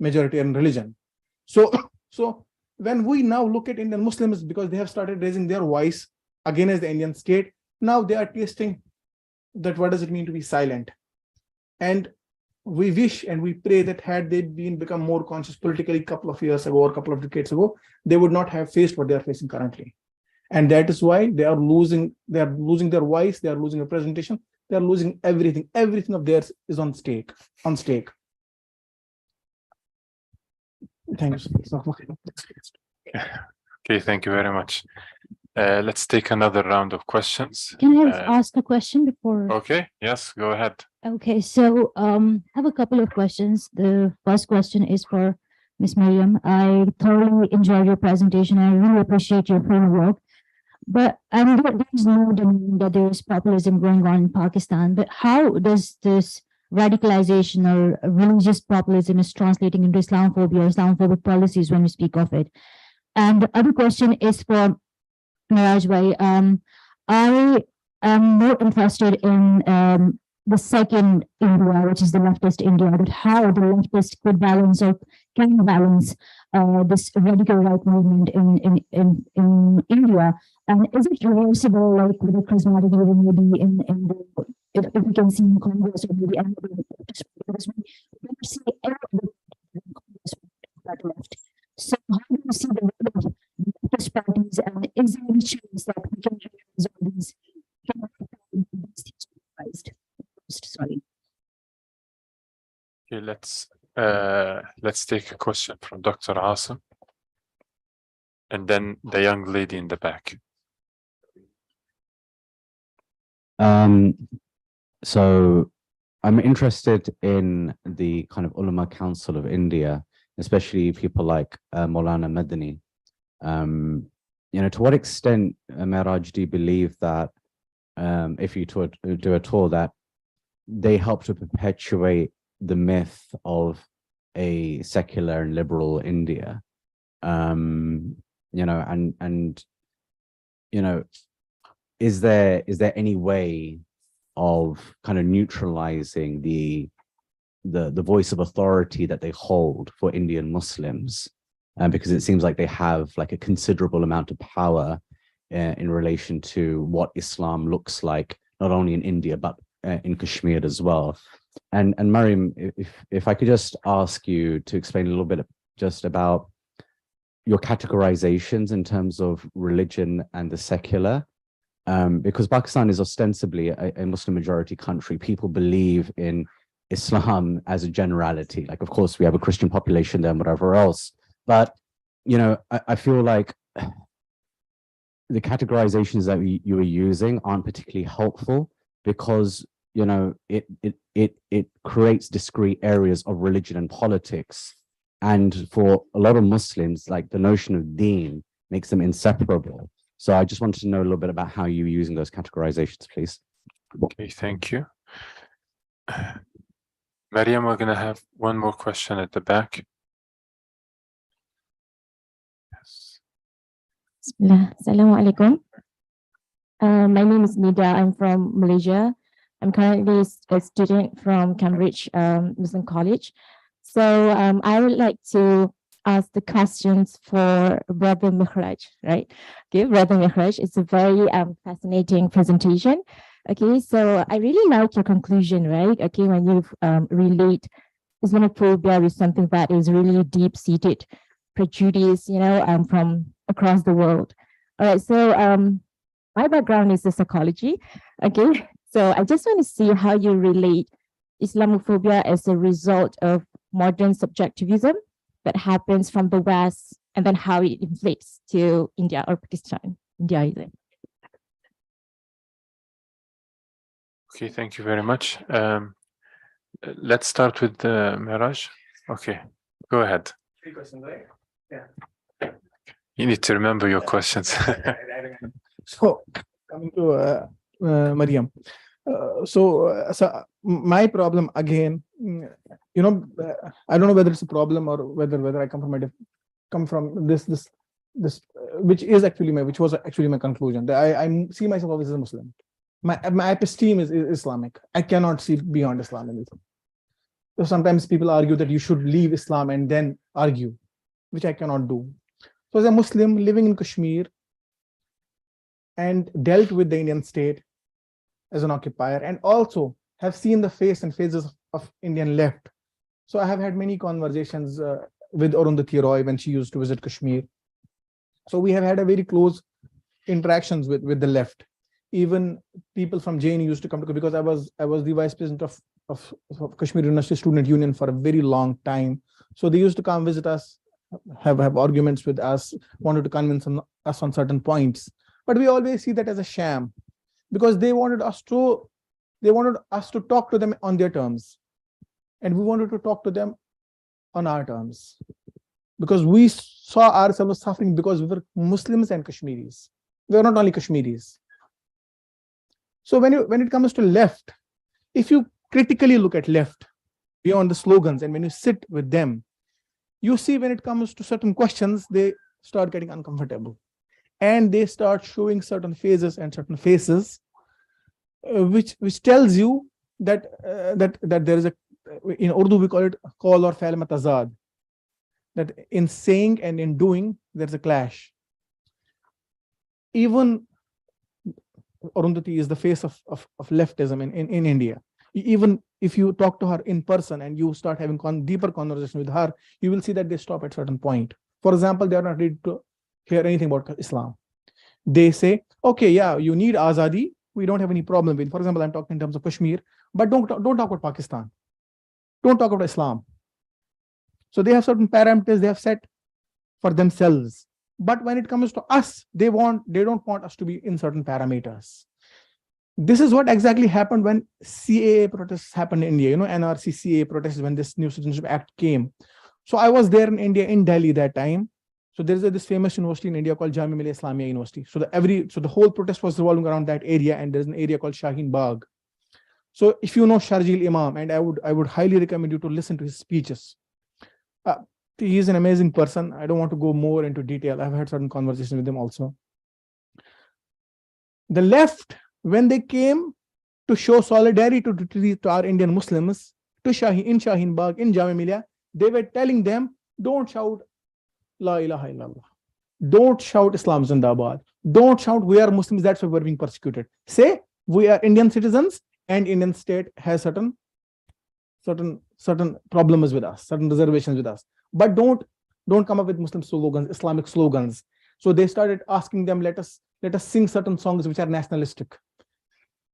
majoritarian religion. So when we now look at Indian Muslims, because they have started raising their voice against the Indian state, now they are tasting that what does it mean to be silent. And we wish and we pray that had they become more conscious politically a couple of years ago or a couple of decades ago, they would not have faced what they are facing currently. And that is why they are losing their voice, they are losing representation, they are losing everything. Everything of theirs is on stake. Thank you. Okay, thank you very much. Let's take another round of questions. Can I ask a question before? Okay, yes, go ahead. Okay, so I have a couple of questions. The first question is for Ms. Maryam. I thoroughly enjoyed your presentation. I really appreciate your framework. But there's no denying that there is populism going on in Pakistan. But how does this radicalization or religious populism is translating into Islamophobia, Islamophobic policies when we speak of it? And the other question is for Mehraj bhai. I am more interested in the second India, which is the leftist India, that how the leftist could balance or can balance this radical right movement in India. And is it reversible, like with the charismatic leader maybe if we can see in Congress or maybe another, because we see everything in Congress that left. So how do you see the leftist parties, and is there any chance that we can resolve these things? Sorry. Okay, let's take a question from Dr. Azam, and then the young lady in the back. So I'm interested in the kind of Ulama Council of India, especially people like Maulana Madani. To what extent, Mehraj, do you believe that if you do at all, that they help to perpetuate the myth of a secular and liberal India? Is there any way of kind of neutralizing the voice of authority that they hold for Indian Muslims? Because it seems like they have like a considerable amount of power in relation to what Islam looks like, not only in India, but in Kashmir as well. And Maryam, if I could just ask you to explain a little bit just about your categorizations in terms of religion and the secular, because Pakistan is ostensibly a Muslim majority country. People believe in Islam as a generality. Like, of course, we have a Christian population there and whatever else. But, I feel like the categorizations that you are using aren't particularly helpful because, it creates discrete areas of religion and politics. And for a lot of Muslims, like the notion of deen makes them inseparable. So I just wanted to know a little bit about how you're using those categorizations, please. Okay, thank you. Maryam, we're going to have one more question at the back. Yes. Assalamu alaikum. My name is Nida. I'm from Malaysia. I'm currently a student from Cambridge Muslim College. So I would like to ask the questions for Brother Mehraj, right? Okay, Brother Mehraj, it's a very fascinating presentation. Okay, so I really like your conclusion, right? Okay, when you relate Islamophobia with something that is really deep-seated prejudice, from across the world. All right, so my background is the psychology. Okay, so I just want to see how you relate Islamophobia as a result of modern subjectivism that happens from the West, and then how it inflates to India or Pakistan. India is it. Okay, thank you very much. Let's start with Mehraj. Okay, go ahead. 3 questions, right? Yeah. You need to remember your questions. So, coming to Maryam. So my problem again, I don't know whether it's a problem or whether I come from this which was actually my conclusion. I see myself as a Muslim. My episteme is Islamic. I cannot see beyond Islamism. So sometimes people argue that you should leave Islam and then argue, which I cannot do. So as a Muslim living in Kashmir and dealt with the Indian state as an occupier, and also have seen the face and phases of Indian left. So I have had many conversations with Arundhati Roy when she used to visit Kashmir. So we have had a very close interactions with the left. Even people from JNU used to come to, because I was the vice president of Kashmir University Student Union for a very long time. So they used to come visit us, have arguments with us, wanted to convince us on certain points. But we always see that as a sham, because they wanted us to talk to them on their terms, and we wanted to talk to them on our terms, because we saw ourselves suffering because we were Muslims and Kashmiris. We are not only Kashmiris. So when it comes to left, if you critically look at left beyond the slogans, and when you sit with them, you see when it comes to certain questions, they start getting uncomfortable, and they start showing certain phases and certain faces, which tells you that there is a, in Urdu we call it qawl or fa'l matazad, that in saying and in doing there's a clash. Even Arundhati is the face of leftism in India. Even if you talk to her in person and you start having deeper conversation with her, you will see that they stop at certain point. For example, they are not ready to hear anything about Islam. They say, okay, yeah, you need azadi. We don't have any problem with. For example, I'm talking in terms of Kashmir, but don't talk about Pakistan. Don't talk about Islam. So they have certain parameters they have set for themselves. But when it comes to us, they don't want us to be in certain parameters. This is what exactly happened when CAA protests happened in India, NRC CAA protests when this new Citizenship Act came. So I was there in India, in Delhi that time. So there is this famous university in India called Jamia Millia Islamia University. So the whole protest was revolving around that area, and there's an area called Shaheen Bagh. So if you know Sharjeel Imam, and I would highly recommend you to listen to his speeches. He is an amazing person. I don't want to go more into detail. I've had certain conversations with him also. The left, when they came to show solidarity to our Indian Muslims, in Shaheen Bagh, in Jamia Millia, they were telling them, don't shout La ilaha illallah. Don't shout Islam Zindabad. Don't shout we are Muslims, that's why we're being persecuted. Say we are Indian citizens and Indian state has certain problems with us, certain reservations with us. But don't come up with Muslim slogans, Islamic slogans. So they started asking them, let us sing certain songs which are nationalistic,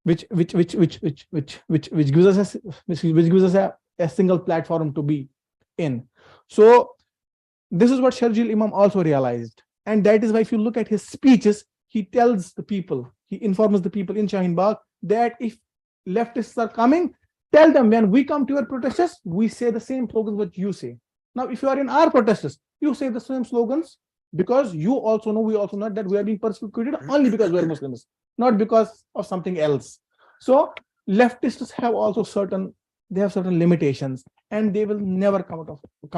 which gives us a single platform to be in. So this is what Sharjeel Imam also realized. And that is why if you look at his speeches, he tells the people, he informs the people in Shaheen Bagh that if leftists are coming, tell them when we come to your protests, we say the same slogans what you say. Now, if you are in our protests, you say the same slogans because you also know, we also know that we are being persecuted only because we are Muslims, not because of something else. So leftists have also certain limitations, and they will never come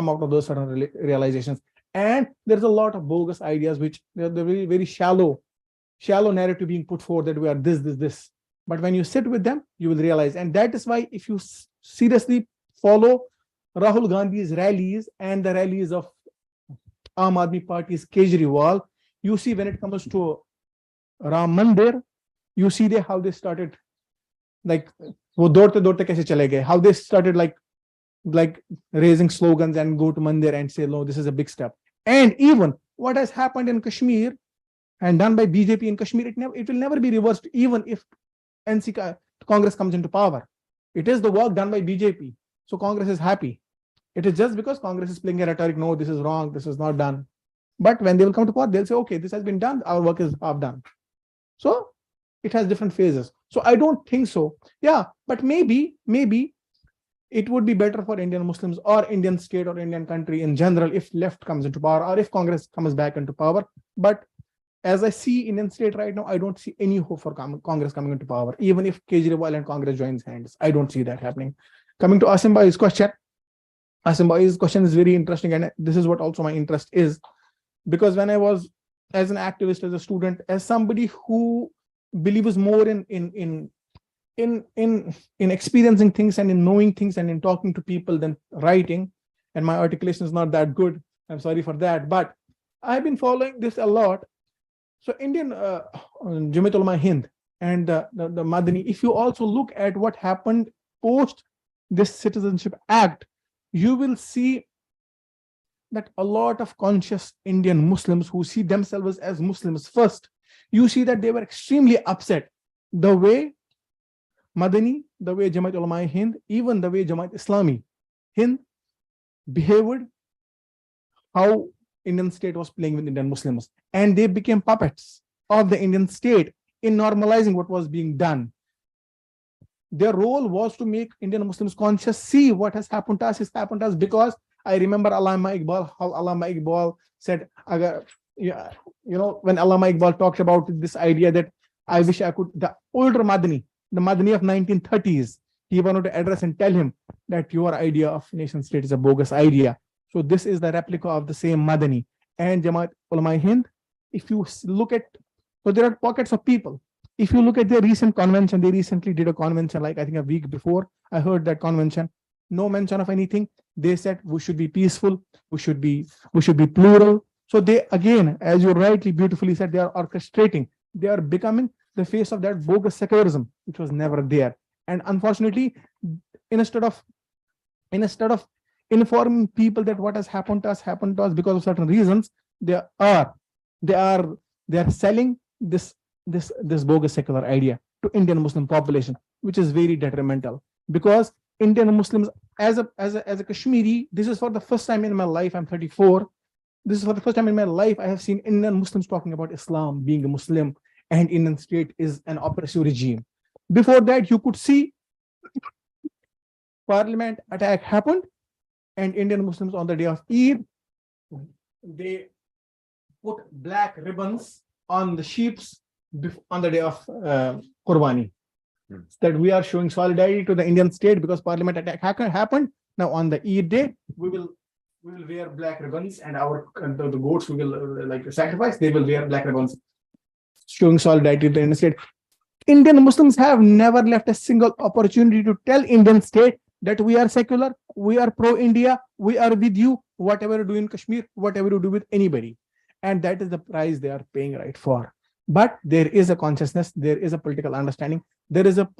out of those certain realizations. And there's a lot of bogus ideas which they're very, very shallow narrative being put forward that we are this. But when you sit with them, you will realize. And that is why if you seriously follow Rahul Gandhi's rallies and the rallies of Aam Aadmi Party's Kejriwal, you see when it comes to Ram Mandir, you see how they started, like, wo dorte kaise chale gaye, how they started like raising slogans and go to Mandir and say, no, this is a big step. And even what has happened in Kashmir and done by BJP in Kashmir, it will never be reversed, even if Congress comes into power. It is the work done by BJP. So Congress is happy. It is just because Congress is playing a rhetoric, no, this is wrong, this is not done. But when they will come to power, they'll say, okay, this has been done, our work is half done. So it has different phases. So I don't think so. Yeah, but maybe it would be better for Indian Muslims or Indian state or Indian country in general if left comes into power or if Congress comes back into power. But as I see Indian state right now, I don't see any hope for Congress coming into power, even if Kejriwal and Congress joins hands. I don't see that happening. Coming to Asim Bhai's question. Asim Bhai's question is very interesting, and this is what also my interest is, because when I was as an activist, as a student, as somebody who believes more in experiencing things and in knowing things and in talking to people than writing, and my articulation is not that good, I'm sorry for that, but I've been following this a lot. So Indian Jamiat Ulama Hind and the Madani, if you also look at what happened post this Citizenship Act, you will see that a lot of conscious Indian Muslims who see themselves as Muslims first, you see that they were extremely upset the way Madani, the way Jamiat Ulama Hind, even the way Jamaat Islami Hind behaved, how Indian state was playing with Indian Muslims, and they became puppets of the Indian state in normalizing what was being done. Their role was to make Indian Muslims conscious, see what has happened to us, because I remember Allama Iqbal, how Allama Iqbal said, when Allama Iqbal talked about this idea that I wish I could, the older Madani, the Madani of 1930s, he wanted to address and tell him that your idea of nation state is a bogus idea. So this is the replica of the same Madani. And Jamaat Ulama Hind, if you look at, so there are pockets of people. If you look at their recent convention, they recently did a convention, like I think a week before I heard that convention, no mention of anything. They said we should be peaceful, we should be plural. So they, again, as you rightly beautifully said, they are orchestrating, they are becoming the face of that bogus secularism, which was never there. And unfortunately, instead of informing people that what has happened to us because of certain reasons, they are selling this bogus secular idea to Indian Muslim population, which is very detrimental, because Indian Muslims, as a Kashmiri, this is for the first time in my life. I'm 34. This is for the first time in my life I have seen Indian Muslims talking about Islam being a Muslim and Indian state is an oppressive regime. Before that, you could see Parliament attack happened, and Indian Muslims on the day of Eid, put black ribbons on the sheep's on the day of Qurbani. That we are showing solidarity to the Indian state because parliament attack happened. Now on the Eid day, we will wear black ribbons, and the goats we will like sacrifice, they will wear black ribbons, showing solidarity to the Indian state. Indian Muslims have never left a single opportunity to tell Indian state that we are secular, we are pro-India, we are with you, whatever you do in Kashmir, whatever you do with anybody. And that is the price they are paying right for. But there is a consciousness, there is a political understanding,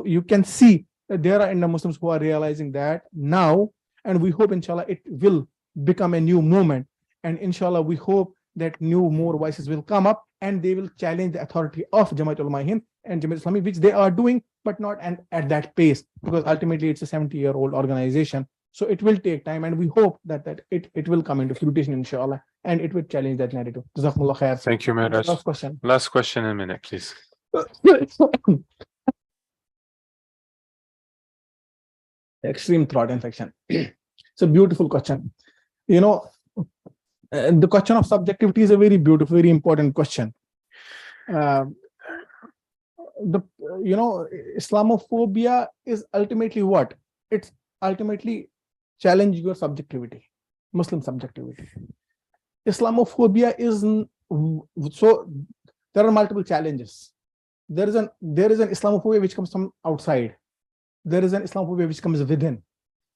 you can see that there are Indian Muslims who are realizing that now, and we hope inshallah it will become a new movement. And inshallah we hope that more voices will come up and they will challenge the authority of Jamaat Ulama Hind and Jamaat Islami, which they are doing, but not at that pace, because ultimately it's a 70-year-old organization. So it will take time, and we hope that it will come into fruition, inshallah, and it will challenge that narrative. Jazakumullah khair. Thank you, Mehraj. Last question. Last question in a minute, please. Extreme throat infection. It's a beautiful question. You know, the question of subjectivity is a very beautiful, very important question. Islamophobia is ultimately what? It's ultimately challenge your subjectivity, Muslim subjectivity. Islamophobia is so there are multiple challenges. There is an Islamophobia which comes from outside. There is an Islamophobia which comes within.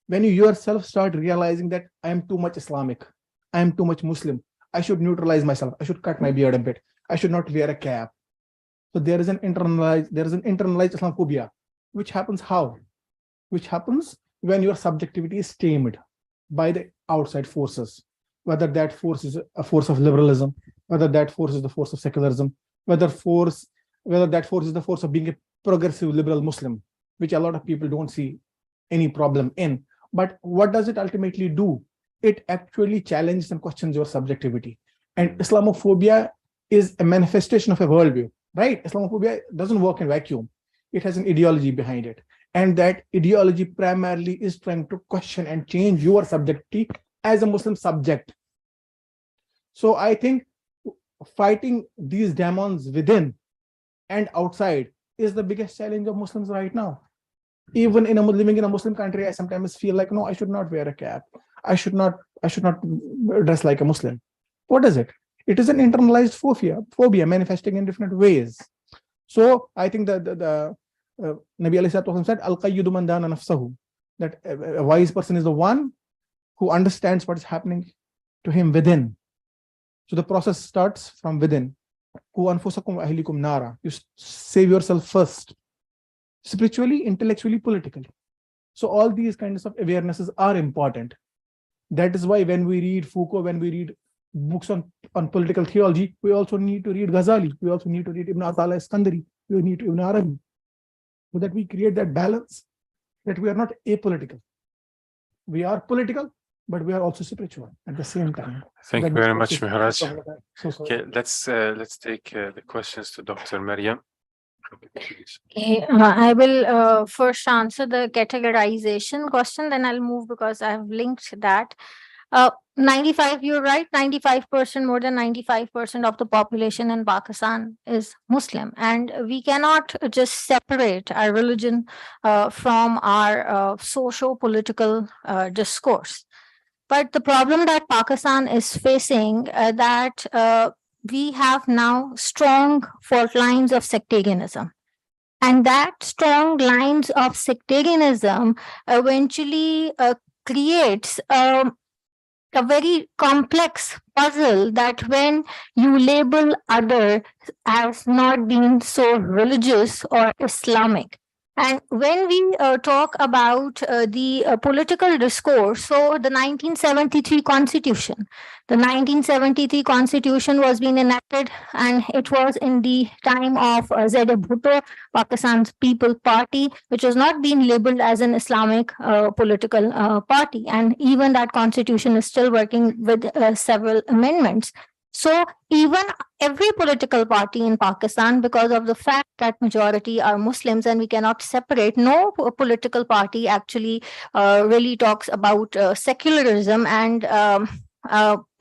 When you yourself start realizing that I am too much Islamic, I am too much Muslim, I should neutralize myself, I should cut my beard a bit, I should not wear a cap. So there is an internalized Islamophobia, which happens how? Which happens when your subjectivity is tamed by the outside forces, whether that force is a force of liberalism, whether that force is the force of secularism, whether that force is the force of being a progressive liberal Muslim, which a lot of people don't see any problem in. But what does it ultimately do? It actually challenges and questions your subjectivity. And Islamophobia is a manifestation of a worldview, right? Islamophobia doesn't work in vacuum. It has an ideology behind it. And that ideology primarily is trying to question and change your subjectivity as a Muslim subject. So I think fighting these demons within and outside is the biggest challenge of Muslims right now. Even living in a Muslim country, I sometimes feel like, no, I should not wear a cap. I should not dress like a Muslim. What is it? It is an internalized phobia manifesting in different ways. So I think that the Nabi Alayhi said, Al-Qayyidu man dana nafsahu, that a wise person is the one who understands what is happening to him within. So the process starts from within. Ku anfusakum wa ahlikum nara. You save yourself first, spiritually, intellectually, politically. So all these kinds of awarenesses are important. That is why when we read Foucault, when we read books on political theology, we also need to read Ghazali. We also need to read Ibn Atala Iskandari. We need to Ibn Arabi, so that we create that balance, that we are not apolitical. We are political, but we are also spiritual at the same time. Thank you very much, Mehraj. So Okay, let's take the questions to Dr. Maryam. Okay, I will first answer the categorization question, then I'll move because I've linked that. 95, you're right, 95%, more than 95% of the population in Pakistan is Muslim. And we cannot just separate our religion from our socio-political discourse. But the problem that Pakistan is facing that we have now strong fault lines of sectarianism. And that strong lines of sectarianism eventually creates a very complex puzzle that when you label other as not being so religious or Islamic. And when we talk about the political discourse, so the 1973 Constitution, the 1973 Constitution was being enacted, and it was in the time of Z.A. Bhutto, Pakistan's People Party, which was not being labeled as an Islamic political party. And even that Constitution is still working with several amendments. So even every political party in Pakistan, because of the fact that majority are Muslims and we cannot separate, no political party actually really talks about secularism and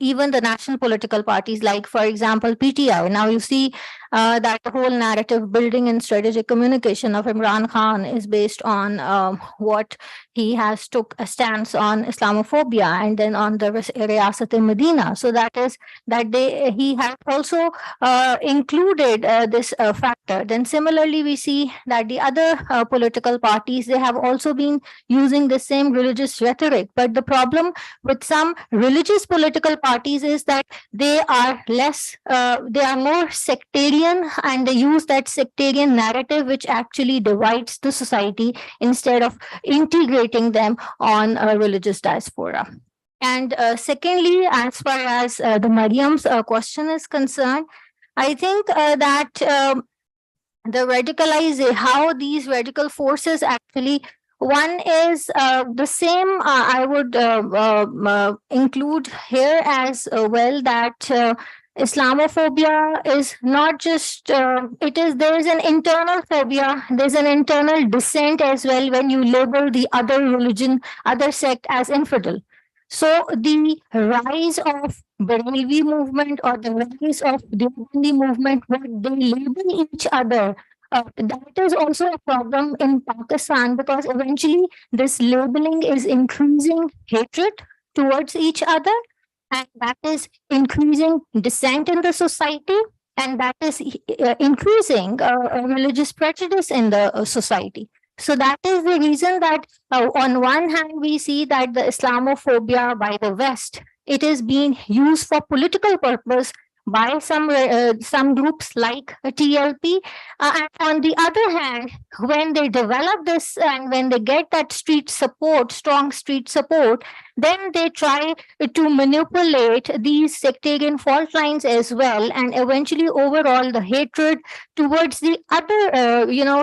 even the national political parties, like, for example, PTI. Now you see that the whole narrative building and strategic communication of Imran Khan is based on what he has took a stance on Islamophobia and then on the Riyasat-e-Medina. So that is that he has also included this factor. Then similarly, we see that the other political parties, they have also been using the same religious rhetoric. But the problem with some religious political parties is that they are they are more sectarian, and they use that sectarian narrative which actually divides the society instead of integrating them on a religious diaspora. And secondly, as far as the Maryam's question is concerned, I think that the radicalization, how these radical forces actually, one is the same, I would include here as well, that Islamophobia is not just, there is an internal phobia, there's an internal dissent as well when you label the other religion, other sect as infidel. So the rise of Barelvi movement or the rise of the Deobandi movement, where they label each other, that is also a problem in Pakistan, because eventually this labeling is increasing hatred towards each other, and that is increasing dissent in the society, and that is increasing religious prejudice in the society. So that is the reason that on one hand, we see that the Islamophobia by the West, it is being used for political purpose by some groups like TLP. And on the other hand, when they develop this and when they get that street support, strong street support, then they try to manipulate these sectarian fault lines as well. And eventually, overall, the hatred towards the other,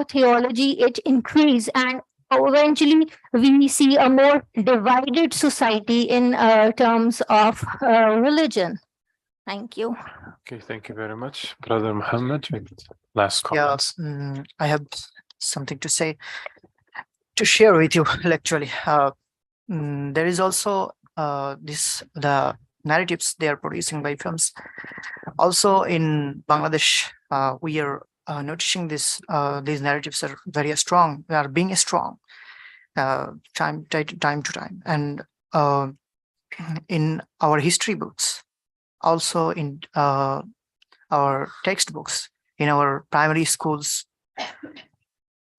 theology, it increases. And eventually, we see a more divided society in terms of religion. Thank you. Okay, thank you very much. Brother Muhammad, last comments. Yeah, I have something to say, to share with you, actually. There is also the narratives they are producing by films. Also in Bangladesh, we are noticing these narratives are very strong. They are being strong time to time. And in our history books, also in our textbooks, in our primary schools,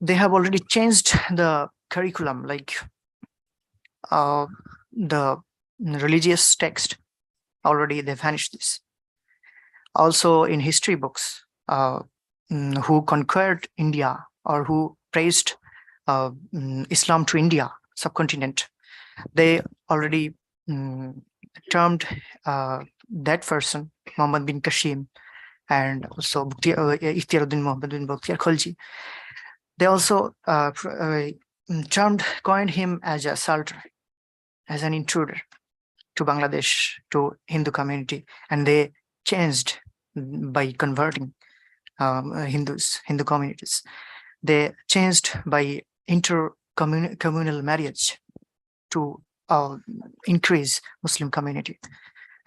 they have already changed the curriculum, like the religious text, already they've vanished this. Also in history books, who conquered India or who praised Islam to India subcontinent, they already termed that person Muhammad bin Qasim, and also Muhammad bin Bakhtiar Khalji. They also coined him as a assaulter, as an intruder to Bangladesh, to Hindu community, and they changed by converting Hindu communities. They changed by intercommunal marriage to increase Muslim community.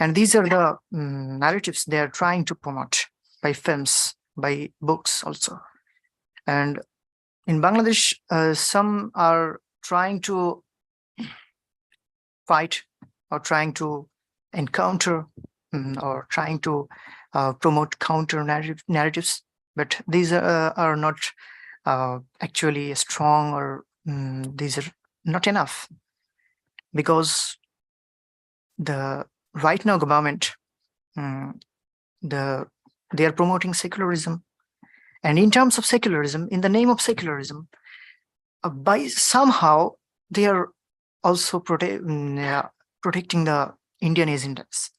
And these are the narratives they are trying to promote by films, by books also. And in Bangladesh, some are trying to fight or trying to encounter or trying to promote counter narratives, but these are not actually strong, or these are not enough, because the right now government, they are promoting secularism, and in terms of secularism, in the name of secularism, by somehow they are also protecting the Indian agendas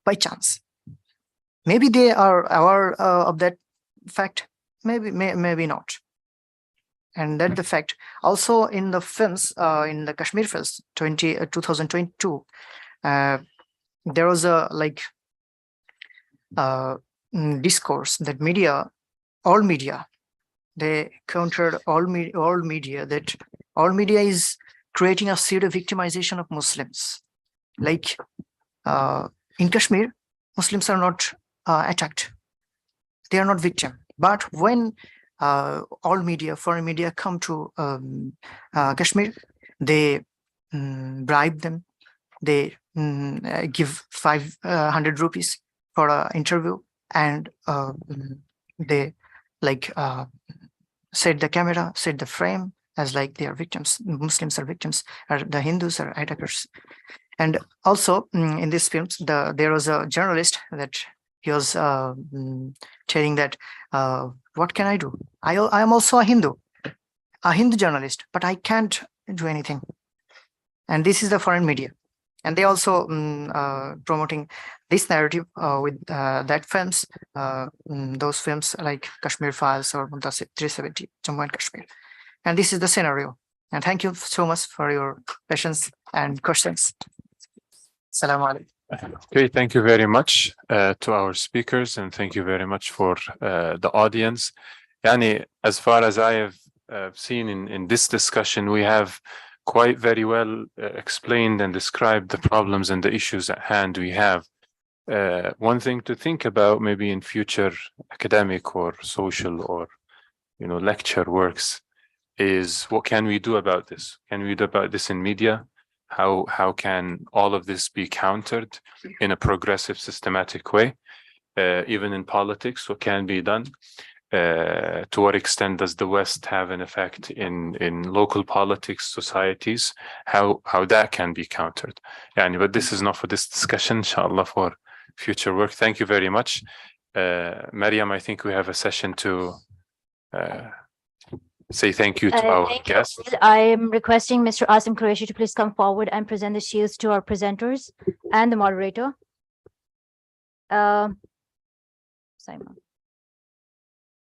by chance. Maybe they are aware of that fact, maybe not. And that the fact also in the films, in the Kashmir films 2022, there was a discourse that all media, they countered all media, that all media is creating a pseudo victimization of Muslims. Like in Kashmir, Muslims are not attacked. They are not victim. But when all media, foreign media come to Kashmir, they bribe them. They give 500 rupees for an interview, and they like set the camera, set the frame as like they are victims. Muslims are victims, or the Hindus are attackers. And also in these films, there was a journalist that he was telling that, what can I do? I am also a Hindu journalist, but I can't do anything. And this is the foreign media. And they also promoting this narrative with that films, those films like Kashmir Files or Muntasir 370, Jammu and Kashmir. And this is the scenario. And thank you so much for your patience and questions. Assalamu alaikum. Okay, thank you very much to our speakers, and thank you very much for the audience. Yani, as far as I have seen in this discussion, we have quite very well explained and described the problems and the issues at hand we have. One thing to think about maybe in future academic or social or lecture works is, what can we do about this? Can we do about this in media? How can all of this be countered in a progressive, systematic way? Even in politics, what can be done? To what extent does the West have an effect in local politics, societies? How that can be countered? But this is not for this discussion, inshallah, for future work. Thank you very much. Maryam, I think we have a session to say thank you to our guests. I am requesting Mr. Azam Qureshi to please come forward and present the shields to our presenters and the moderator. Simon.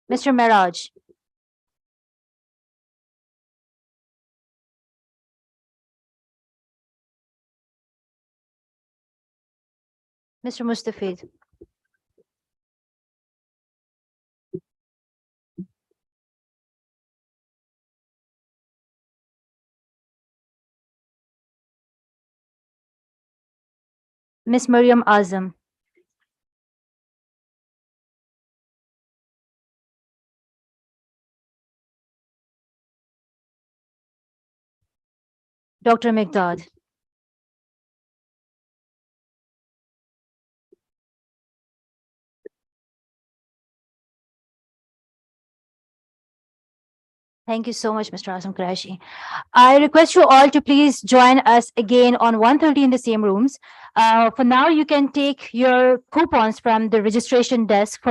Mr. Mehraj. Mr. Mustafiz. Miss Maryam Azam. Dr. Miqdad. Thank you so much, Mr. Azam Qureshi. I request you all to please join us again on 1:30 in the same rooms. For now, you can take your coupons from the registration desk for